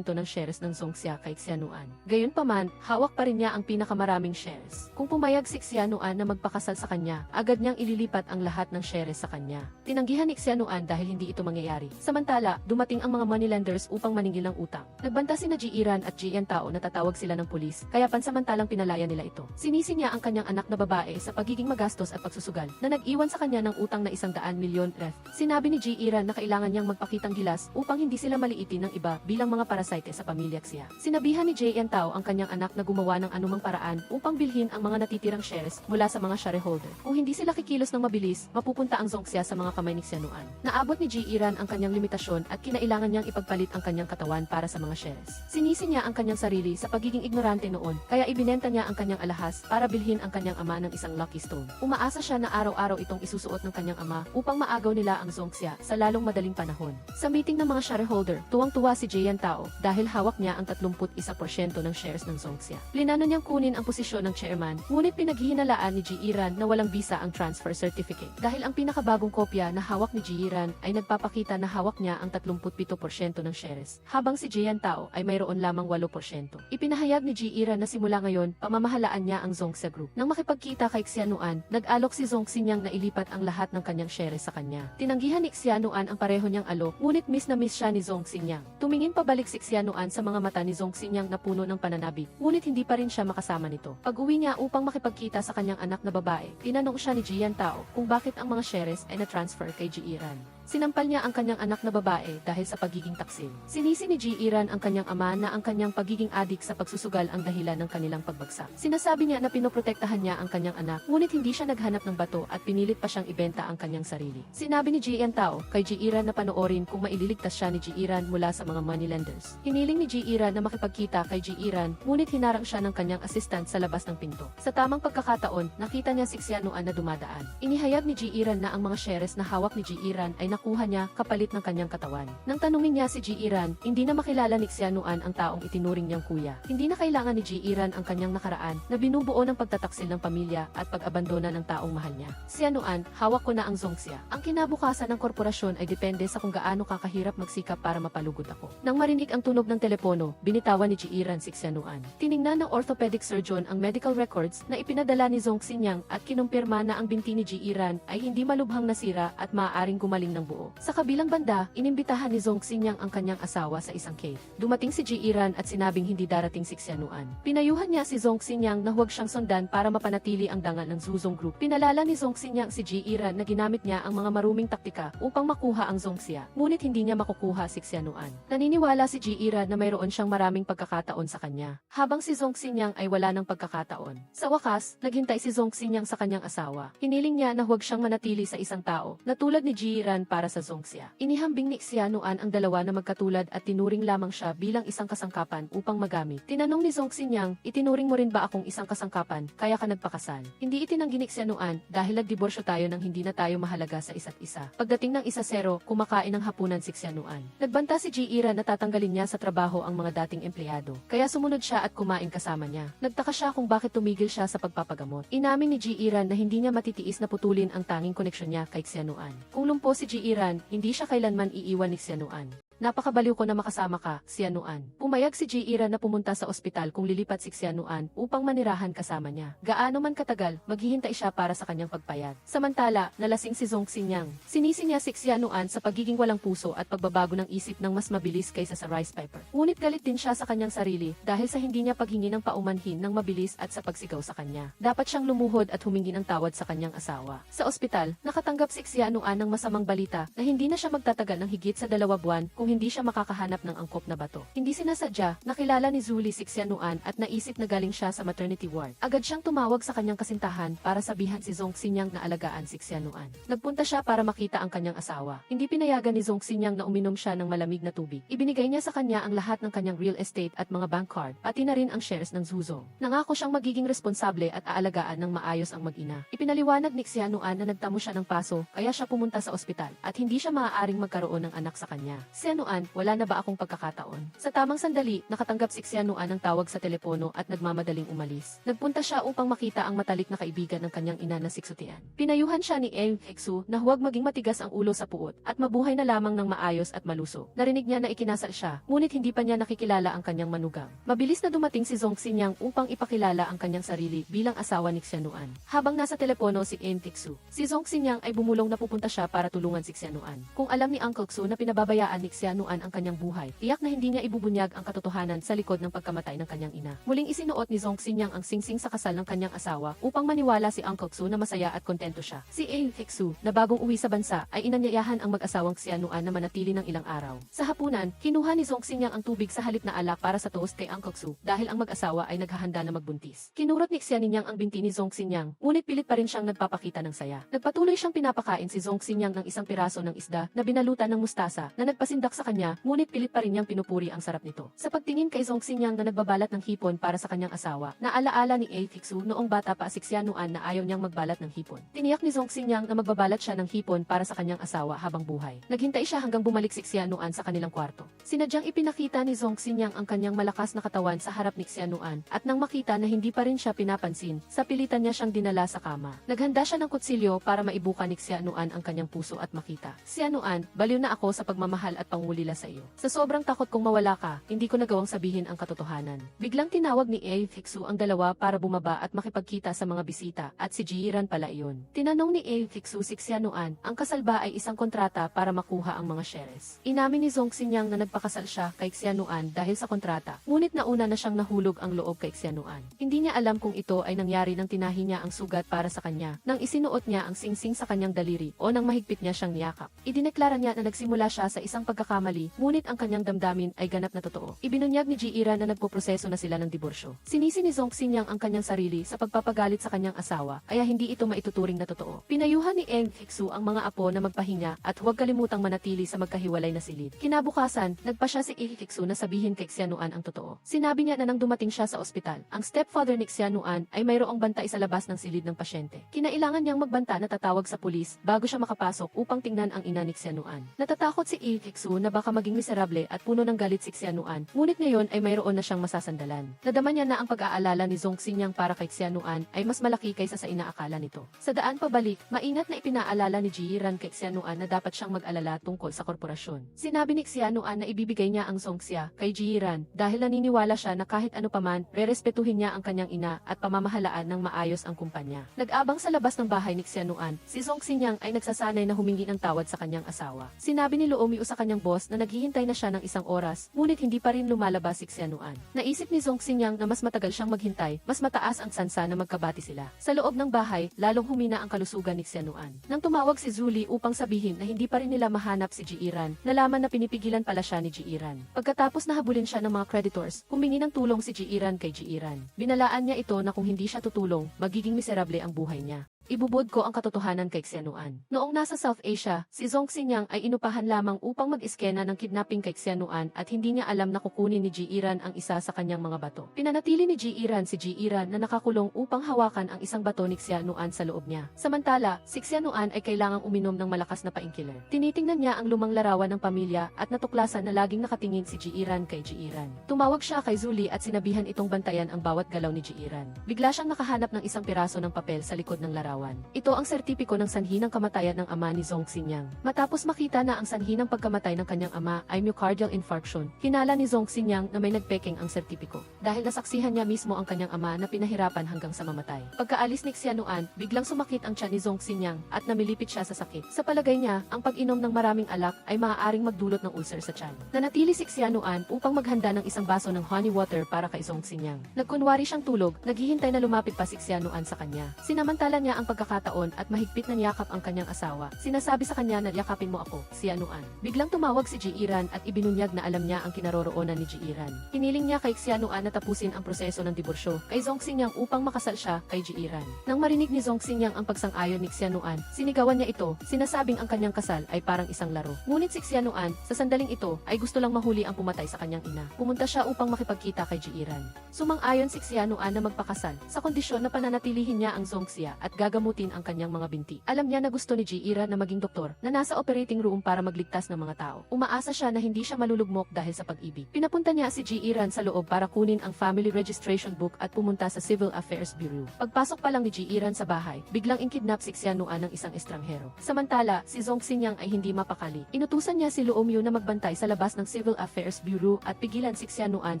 ng shares ng Zhongxia kay Xianuan. Gayunpaman, hawak pa rin niya ang pinakamaraming shares. Kung pumayag si Xianuan na magpakasal sa kanya, agad niyang ililipat ang lahat ng shares sa kanya. Tinanggihan ni Xianuan dahil hindi ito mangyayari. Samantala, dumating ang mga moneylenders upang maningil ng utang. Nagbanta sina Jiiran at Jian Tao na tatawag sila ng pulis, kaya pansamantalang pinalaya nila ito. Sinisi niya ang kanyang anak na babae sa pagiging magastos at pagsusugal, na nag-iwan sa kanya ng utang na 100 milyon ref. Sinabi ni Jiiran na kailangan niyang magpakitang gilas upang hindi sila maliitin ng iba bilang mga parasite sa pamilya Xia. Sinabihan ni Jian Tao ang kanyang anak na gumawa ng anumang paraan upang bilhin ang mga natitirang shares mula sa mga shareholder. Kung hindi sila kikilos ng mabilis, mapupunta ang Zongxia sa mga kamay ni Xianuan. Naabot ni Jiran ang kanyang limitasyon at kinailangan niyang ipagpalit ang kanyang katawan para sa mga shares. Sinisi niya ang kanyang sarili sa pagiging ignorante noon, kaya ibinenta niya ang kanyang alahas para bilhin ang kanyang ama ng isang lucky stone. Umaasa siya na araw-araw itong isusuot ng kanyang ama upang maagaw nila ang Zongxia sa lalong madaling panahon. Sa meeting ng mga shareholder, tuwang-tuwa si Jian Tao dahil hawak niya ang 31% ng shares ng Zongxia. Plinano niyang kunin ang posisyon ng chairman, ngunit pinaghihinalaan ni Jiran na walang visa ang transfer certificate dahil ang pinakabagong kopya na hawak ni Jiran ay nagpapakita na hawak niya ang 37% ng shares, habang si Jian Tao ay mayroon lamang 8%. Ipinahayag ni Jiran na simula ngayon, pamamahalaan niya ang Zongxia Group. Nang makipagkita kay Xianuan, nag-alok si Zongxin niyang na ilipat ang lahat ng kanyang shares sa kanya. Tinanggihan ni Xianuan ang pareho niyang alok, ngunit miss na miss siya ni Zongxin niyang. Tumingin pabalik si Xianuan sa mga mata ni Zongxin niyang na puno ng pananabik, ngunit hindi pa rin siya makasama nito. Pag-uwi niya upang makipagkita sa kanyang anak na babae, tinanong siya ni Jian Tao kung bakit ang mga shares ay na-transfer kay Jiran. Sinampal niya ang kanyang anak na babae dahil sa pagiging taksil. Sinisi ni Jiran ang kanyang ama na ang kanyang pagiging adik sa pagsusugal ang dahilan ng kanilang pagbagsak. Sinasabi niya na pinoprotektahan niya ang kanyang anak, ngunit hindi siya naghanap ng bato at pinilit pa siyang ibenta ang kanyang sarili. Sinabi ni Jian Tao kay Jiran na panoorin kung maililigtas siya ni Jiran mula sa mga moneylenders. Hiniling ni Jiran na makipagkita kay Jiran, ngunit hinarang siya ng kanyang assistant sa labas ng pinto. Sa tamang pagkakataon, nakita niya si Xianuan na dumadaan. Inihayag ni Jiran na ang mga shares na hawak ni Jiran ay nakuha niya kapalit ng kanyang katawan. Nang tanungin niya si Jiran, hindi na makilala ni Xianuan ang taong itinuring niyang kuya. Hindi na kailangan ni Jiran ang kanyang nakaraan na binubuo ng pagtataksil ng pamilya at pag-abandona ng taong mahal niya. Xianuan, hawak ko na ang Zongxia. Ang kinabukasan ng korporasyon ay depende sa kung gaano kakahirap magsikap para mapalugod ako. Nang marinig ang tunog ng telepono, binitawan ni Jiran si Xianuan. Tiningnan ng orthopedic surgeon ang medical records na ipinadala ni Zongxin niyang at kinumpirma na ang binti ni Jiran ay hindi malubhang nasira at maaaring gumaling ng buo. Sa kabilang banda, inimbitahan ni Zongxin niyang ang kanyang asawa sa isang cave. Dumating si Jiran at sinabing hindi darating si Xianuan. Pinayuhan niya si Zongxin niyang na huwag siyang sundan para mapanatili ang dangal ng Zuzong Group. Pinalala ni Zongxin niyang si Jiran na ginamit niya ang mga maruming taktika upang makuha ang Zongxia, ngunit hindi niya makukuha si Xianuan. Naniniwala si Jiran na mayroon siyang maraming pagkakataon sa kanya, habang si Zongxin niyang ay wala ng pagkakataon. Sa wakas, naghintay si Zongxin niyang sa kanyang asawa. Hiniling niya na huwag siyang manatili sa isang tao na tulad ni Jiran para sa Zongxia. Inihambing ni Xianuan ang dalawa na magkatulad at tinuring lamang siya bilang isang kasangkapan upang magamit. Tinanong ni Zongxin niyang, itinuring mo rin ba akong isang kasangkapan, kaya ka nagpakasal? Hindi itinanggi ni Xianuan dahil nagdiborsyo tayo nang hindi na tayo mahalaga sa isa't isa. Pagdating ng 1-0, kumakain ng hapunan si Xianuan. Nagbanta si Jiran na tatanggalin niya sa trabaho ang mga dating empleyado, kaya sumunod siya at kumain kasama niya. Nagtaka siya kung bakit tumigil siya sa pagpapagamot. Inamin ni Jiran na hindi niya matitiis na putulin ang tanging koneksyon niya kay Xianuan. Kung lumpo si Jiran, hindi siya kailanman iiwan ni Xianuan. Napakabaliw ko na makasama ka, Xianuan. Pumayag si Jiran na pumunta sa ospital kung lilipat si Xianuan upang manirahan kasama niya. Gaano man katagal, maghihintay siya para sa kanyang pagpayag. Samantala, nalasing si Zongxin niyang. Sinisi niya si Xianuan sa pagiging walang puso at pagbabago ng isip ng mas mabilis kaysa sa rice paper. Ngunit galit din siya sa kanyang sarili dahil sa hindi niya paghingi ng paumanhin ng mabilis at sa pagsigaw sa kanya. Dapat siyang lumuhod at humingi ng tawad sa kanyang asawa. Sa ospital, nakatanggap si Xianuan ng masamang balita na hindi na siya magtatagal ng higit sa 2 buwan kung hindi siya makakahanap ng angkop na bato. Hindi sinasadya, nakilala ni Zuli si Xianuan at naisip na galing siya sa maternity ward. Agad siyang tumawag sa kanyang kasintahan para sabihan si Zongxin niyang na alagaan si Xianuan. Nagpunta siya para makita ang kanyang asawa. Hindi pinayagan ni Zongxin niyang na uminom siya ng malamig na tubig. Ibinigay niya sa kanya ang lahat ng kanyang real estate at mga bank card, pati na rin ang shares ng Zuzong. Nangako siyang magiging responsable at aalagaan ng maayos ang mag-ina. Ipinaliwanag ni Xianuan na nagtamo siya ng paso, kaya siya pumunta sa ospital at hindi siya maaaring magkaroon ng anak sa kanya. Xianuan, wala na ba akong pagkakataon? Sa tamang sandali, nakatanggap si Xianuan ng tawag sa telepono at nagmamadaling umalis. Nagpunta siya upang makita ang matalik na kaibigan ng kanyang ina na si Xutian. Pinayuhan siya ni Eng Hexu na huwag maging matigas ang ulo sa puot at mabuhay na lamang ng maayos at malusog. Narinig niya na ikinasal siya, ngunit hindi pa niya nakikilala ang kanyang manugang. Mabilis na dumating si Zongxin niyang upang ipakilala ang kanyang sarili bilang asawa ni Xianuan. Habang nasa telepono si Eng Hexu, si Zongxin niyang ay bumulong na pupunta siya para tulungan si Xianuan. Kung alam ni Uncle Xu na pinababayaan ni Xianuan Xianuan ang kanyang buhay. Tiyak na hindi niya ibubunyag ang katotohanan sa likod ng pagkamatay ng kanyang ina. Muling isinuot ni Zhong Xinyang ang singsing sa kasal ng kanyang asawa upang maniwala si Uncle Xu na masaya at kontento siya. Si A. Xu, na bagong uwi sa bansa, ay inanyayahan ang mag-asawang Xianuan na manatili ng ilang araw. Sa hapunan, kinuha ni Zhong Xinyang ang tubig sa halip na alak para sa toast kay Uncle Xu dahil ang mag-asawa ay naghahanda na magbuntis. Kinurot ni Xianyang ang binti ni Zhong Xinyang, ngunit pilit pa rin siyang nagpapakita ng saya. Nagpatuloy siyang pinapakain si Zhong Xinyang ng isang piraso ng isda na binalutan ng mustasa na nagpasindak sa kanya, ngunit pilit pa rin niyang pinupuri ang sarap nito. Sa pagtingin kay Zhong Xinyang na nagbabalat ng hipon para sa kanyang asawa, naalaala ni A. Xu noong bata pa si Xianuan na ayaw niyang magbalat ng hipon. Tiniyak ni Zhong Xinyang na magbabalat siya ng hipon para sa kanyang asawa habang buhay. Naghintay siya hanggang bumalik si Xianuan sa kanilang kwarto. Sinadyang ipinakita ni Zhong Xinyang ang kanyang malakas na katawan sa harap ni Xianuan, at nang makita na hindi pa rin siya pinapansin, sa pilitan niya siyang dinala sa kama. Naghanda siya ng kutsilyo para maibuka ni Xianuan ang kanyang puso at makita. Xianuan, baliw na ako sa pagmamahal at pangulila sa iyo. Sa sobrang takot kong mawala ka, hindi ko nagawang sabihin ang katotohanan. Biglang tinawag ni A. Xu ang dalawa para bumaba at makipagkita sa mga bisita, at si Jiran pala iyon. Tinanong ni A. Xu si Xianuan, ang kasal ba ay isang kontrata para makuha ang mga shares. Inamin ni Zhong Xinyang na nagpakasal siya kay Xianuan dahil sa kontrata, ngunit nauna na siyang nahulog ang loob kay Xianuan. Hindi niya alam kung ito ay nangyari nang tinahi niya ang sugat para sa kanya, nang isinuot niya ang singsing sa kanyang daliri, o nang mahigpit niya siyang niyakap. Idineklara niya na nagsimula siya sa isang pagkakamali, ngunit ang kanyang damdamin ay ganap na totoo. Ibinunyag ni Jiran na nagpoproseso na sila ng diborsyo. Sinisi ni Zhong Xinyang ang kanyang sarili sa pagpapagalit sa kanyang asawa, kaya hindi ito maituturing na totoo. Pinayuhan ni Eng Xu ang mga apo na magpahinga at huwag kalimutang manatili sa magkahiwalay na silid. Kinabukasan, nagpa siya si Eng Xu na sabihin kay Xianuan ang totoo. Sinabi niya na nang dumating siya sa ospital, ang stepfather ni Xianuan ay mayroong bantay sa labas ng silid ng pasyente. Kinailangan niyang magbanta na tatawag sa pulis bago siya makapasok upang tingnan ang ina ni Xianuan. Natatakot si Eng Xu na baka maging miserable at puno ng galit si Xianuan, ngunit ngayon ay mayroon na siyang masasandalan. Nadama niya na ang pag-aalala ni Zhong Xinyang para kay Xianuan ay mas malaki kaysa sa inaakala nito. Sa daan pabalik, maingat na ipinaalala ni Jiran kay Xianuan na dapat siyang mag-alala tungkol sa korporasyon. Sinabi ni Xianuan na ibibigay niya ang Songxia kay Jiran dahil naniniwala siya na kahit ano paman, rerespetuhin niya ang kanyang ina at pamamahalaan ng maayos ang kumpanya. Nag-abang sa labas ng bahay ni Xianuan, si Zhong Xinyang ay nagsasanay na humingi ng tawad sa kanyang asawa. Sinabi ni Luomiu sa kanyang boss na naghihintay na siya ng isang oras, ngunit hindi pa rin lumalabas si Xianuan. Naisip ni Zhong Xinyang na mas matagal siyang maghintay, mas mataas ang sansa na magkabati sila. Sa loob ng bahay, lalong humina ang kalusugan ni Xianuan. Nang tumawag si Zuli upang sabihin na hindi pa rin nila mahanap si Jiran, nalaman na pinipigilan pala siya ni Jiran. Pagkatapos nahabulin siya ng mga creditors, humingi ng tulong si Jiran kay Jiran. Binalaan niya ito na kung hindi siya tutulong, magiging miserable ang buhay niya. Ibubod ko ang katotohanan kay Xianuan. Noong nasa South Asia, si Zhong Xinyang ay inupahan lamang upang mag-iskena ng kidnapping kay Xianuan at hindi niya alam na kukunin ni Jiran ang isa sa kanyang mga bato. Pinanatili ni Jiran si Jiran na nakakulong upang hawakan ang isang bato ni Xianuan sa loob niya. Samantala, si Xianuan ay kailangang uminom ng malakas na painkiller. Tinitingnan niya ang lumang larawan ng pamilya at natuklasan na laging nakatingin si Jiran kay Jiran. Tumawag siya kay Zuli at sinabihan itong bantayan ang bawat galaw ni Jiran. Bigla siyang nakahanap ng isang piraso ng papel sa likod ng larawan. Ito ang sertipiko ng sanhi ng kamatayan ng ama ni Zhong Xinyang. Matapos makita na ang sanhi ng pagkamatay ng kanyang ama ay myocardial infarction, hinala ni Zhong Xinyang na may nagpeking ang sertipiko. Dahil nasaksihan niya mismo ang kanyang ama na pinahirapan hanggang sa mamatay. Pagkaalis ni Xianuan, biglang sumakit ang tiyan ni Zhong Xinyang at namilipit siya sa sakit. Sa palagay niya, ang pag-inom ng maraming alak ay maaaring magdulot ng ulcer sa tiyan. Nanatili si Xianuan upang maghanda ng isang baso ng honey water para kay Zhong Xinyang. Nagkunwari siyang tulog, naghihintay na lumapit pa si Xianuan sa kanya. Sinamantala niya ang pagkakataon at mahigpit na niyakap ang kanyang asawa. Sinasabi sa kanya na yakapin mo ako, Xianuan. Biglang tumawag si Jiran at ibinunyag na alam niya ang kinaroroonan ni Jiran. Hiniling niya kay Xianuan na tapusin ang proseso ng diborsyo kay Zhong Xinyang upang makasal siya kay Jiran. Nang marinig ni Zhong Xinyang ang pagsang-ayon ni Xianuan, sinigawan niya ito, sinasabing ang kanyang kasal ay parang isang laro. Ngunit si Xianuan, sa sandaling ito, ay gusto lang mahuli ang pumatay sa kanyang ina. Pumunta siya upang makipagkita kay Jiran. Sumang-ayon si Xianuan na magpakasal, sa kondisyon na pananatilihin niya ang Songxia at gagamutin ang kanyang mga binti. Alam niya na gusto ni Jiran na maging doktor, na nasa operating room para magligtas ng mga tao. Umaasa siya na hindi siya malulugmok dahil sa pag-ibig. Pinapunta niya si Jiran sa loob para kunin ang family registration book at pumunta sa Civil Affairs Bureau. Pagpasok pa lang ni Jiran sa bahay, biglang inkidnap si Xianuan ng isang estranghero. Samantala, si Zhong Xinyang ay hindi mapakali. Inutusan niya si Luomiu na magbantay sa labas ng Civil Affairs Bureau at pigilan si Xianuan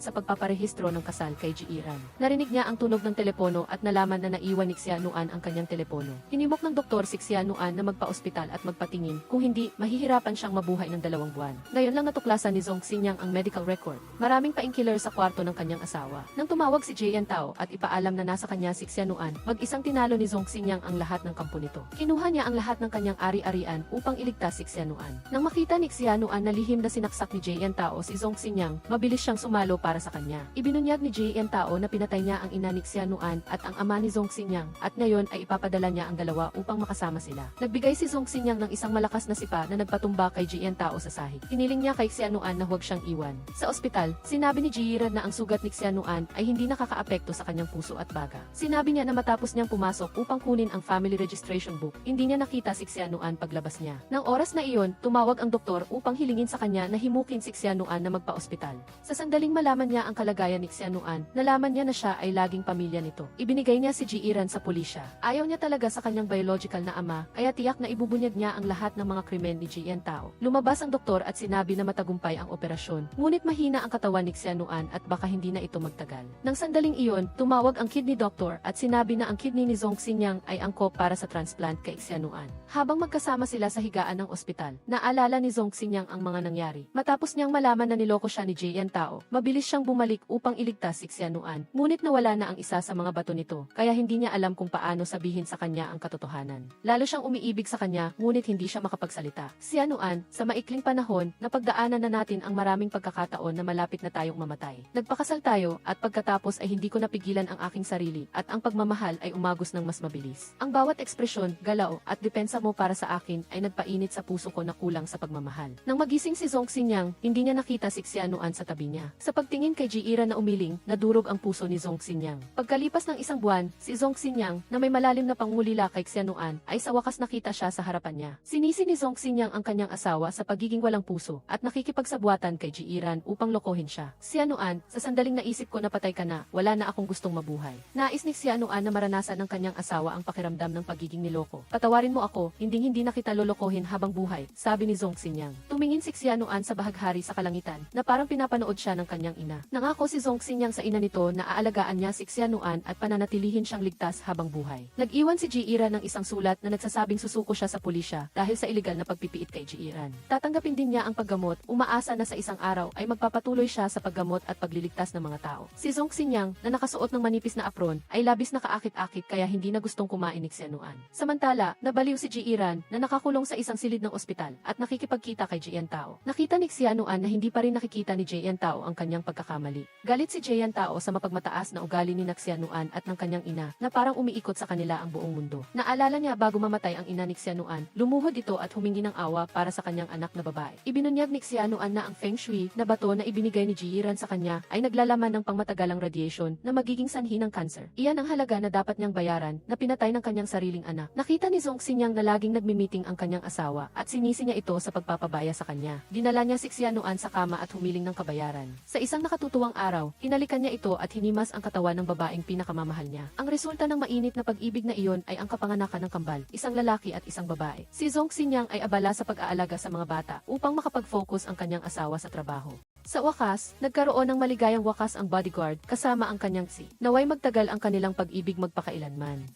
sa pagpaparehistro ng kasal kay Jiran. Narinig niya ang tunog ng telepono at nalaman na naiwan ni Xianuan ang kanyang telepono telepono. Hinimok ng doktor si Xianuan na magpa-ospital at magpatingin, kung hindi, mahihirapan siyang mabuhay ng 2 buwan. Ngayon lang natuklasan ni Zhong Xinyang ang medical record. Maraming painkiller sa kwarto ng kanyang asawa. Nang tumawag si Jian Tao at ipaalam na nasa kanya si Xianuan, mag-isang tinalo ni Zhong Xinyang ang lahat ng kampo nito. Kinuha niya ang lahat ng kanyang ari-arian upang iligtas si Xianuan. Nang makita ni Xianuan na lihim na sinaksak ni Jian Tao si Zhong Xinyang, mabilis siyang sumalo para sa kanya. Ibinunyag ni Jian Tao na pinatay niya ang ina ni Xianuan at ang ama ni Zhong Xinyang at ngayon ay ipapadala niya ang dalawa upang makasama sila. Nagbigay si Zhong Xinyang ng isang malakas na sipa na nagpatumba kay Jian Tao sa sahig. Hiniling niya kay Xianuan na huwag siyang iwan. Sa ospital, sinabi ni Jiran na ang sugat ni Xianuan ay hindi nakakaapekto sa kanyang puso at baga. Sinabi niya na matapos niyang pumasok upang kunin ang family registration book, hindi niya nakita si Xianuan paglabas niya. Nang oras na iyon, tumawag ang doktor upang hilingin sa kanya na himukin si Xianuan na magpa-ospital. Sa sandaling malaman niya ang kalagayan ni Xianuan, nalaman niya na siya ay laging pamilya nito. Ibinigay niya si Jiran sa pulisya. Ayaw niya talaga sa kanyang biological na ama, kaya tiyak na ibubunyag niya ang lahat ng mga krimen ni Jian Tao. Lumabas ang doktor at sinabi na matagumpay ang operasyon, ngunit mahina ang katawan ni Xianuan at baka hindi na ito magtagal. Nang sandaling iyon, tumawag ang kidney doctor at sinabi na ang kidney ni Zhong Xinyang ay angkop para sa transplant kay Xianuan. Habang magkasama sila sa higaan ng ospital, naalala ni Zhong Xinyang ang mga nangyari. Matapos niyang malaman na niloko siya ni Jian Tao, mabilis siyang bumalik upang iligtas si Xianuan. Ngunit nawala na ang isa sa mga bato nito, kaya hindi niya alam kung paano sabihin sa kanya ang katotohanan. Lalo siyang umiibig sa kanya, ngunit hindi siya makapagsalita. Xianuan, sa maikling panahon, napagdaanan na natin ang maraming pagkakataon na malapit na tayong mamatay. Nagpakasal tayo, at pagkatapos ay hindi ko napigilan ang aking sarili, at ang pagmamahal ay umagos ng mas mabilis. Ang bawat ekspresyon, galaw, at depensa mo para sa akin ay nagpainit sa puso ko na kulang sa pagmamahal. Nang magising si Zhong Xinyang, hindi niya nakita si Xianuan sa tabi niya. Sa pagtingin kay Jiran na umiling, nadurog ang puso ni Zhong Xinyang. Pagkalipas ng 1 buwan, si Zhong Xinyang, na may malalim na pangulila kay Xianuan, ay sa wakas nakita siya sa harapan niya. Sinisi ni Zhong Xinyang ang kanyang asawa sa pagiging walang puso, at nakikipagsabuatan kay Jiran upang lokohin siya. Xianuan, sa sandaling naisip ko na patay ka na, wala na akong gustong mabuhay. Nais ni Xianuan na maranasan ng kanyang asawa ang pakiramdam ng pagiging niloko. Patawarin mo ako, hindi na kita lolokohin habang buhay, sabi ni Zhong Xinyang. Tumingin si Xianuan sa bahaghari sa kalangitan, na parang pinapanood siya ng kanyang ina. Nangako si Zhong Xinyang sa ina nito na aalagaan niya si Xianuan at pananatilihin siyang ligtas habang buhay. Nag-iwan si Jiran ng isang sulat na nagsasabing susuko siya sa pulisya dahil sa iligal na pagpipiit kay Jiran. Tatanggapin din niya ang paggamot, umaasa na sa isang araw ay magpapatuloy siya sa paggamot at pagliligtas ng mga tao. Si Zhong Xinyang, na nakasuot ng manipis na apron, ay labis na kaakit-akit kaya hindi na gustong kumain ni Xianuan. Samantala, nabaliw si Jiran na nakakulong sa isang silid ng ospital at nakikipagkita kay Jian Tao. Nakita ni Xianuan na hindi pa rin nakikita ni Jian Tao ang kanyang pagkakamali. Galit si Jian Tao sa mapagmataas na ugali ni Xianuan at ng kanyang ina na parang umiikot sa kanila ang buong mundo. Naalala niya bago mamatay ang ina ni Xianuan, lumuhod ito at humingi ng awa para sa kanyang anak na babae. Ibinunyag ni Xianuan na ang Feng Shui na bato na ibinigay ni Jiran sa kanya ay naglalaman ng pangmatagalang radiation na magiging sanhi ng cancer. Iyan ang halaga na dapat niyang bayaran na pinatay ng kanyang sariling anak. Nakita ni Zhong Xinyang na laging nagmi-meeting ang kanyang asawa at sinisi niya ito sa pagpapabaya sa kanya. Dinala niya si Xianuan sa kama at humiling ng kabayaran. Sa isang nakatutuwang araw, hinalikan niya ito at hinimas ang katawan ng babaeng pinakamamahal niya. Ang resulta ng mainit na pag-ibig na iyon ay ang kapanganakan ng kambal, isang lalaki at isang babae. Si Zhong Xinyang ay abala sa pag-aalaga sa mga bata upang makapag-focus ang kanyang asawa sa trabaho. Sa wakas, nagkaroon ng maligayang wakas ang bodyguard kasama ang kanyang si. Naway magtagal ang kanilang pag-ibig magpakailanman.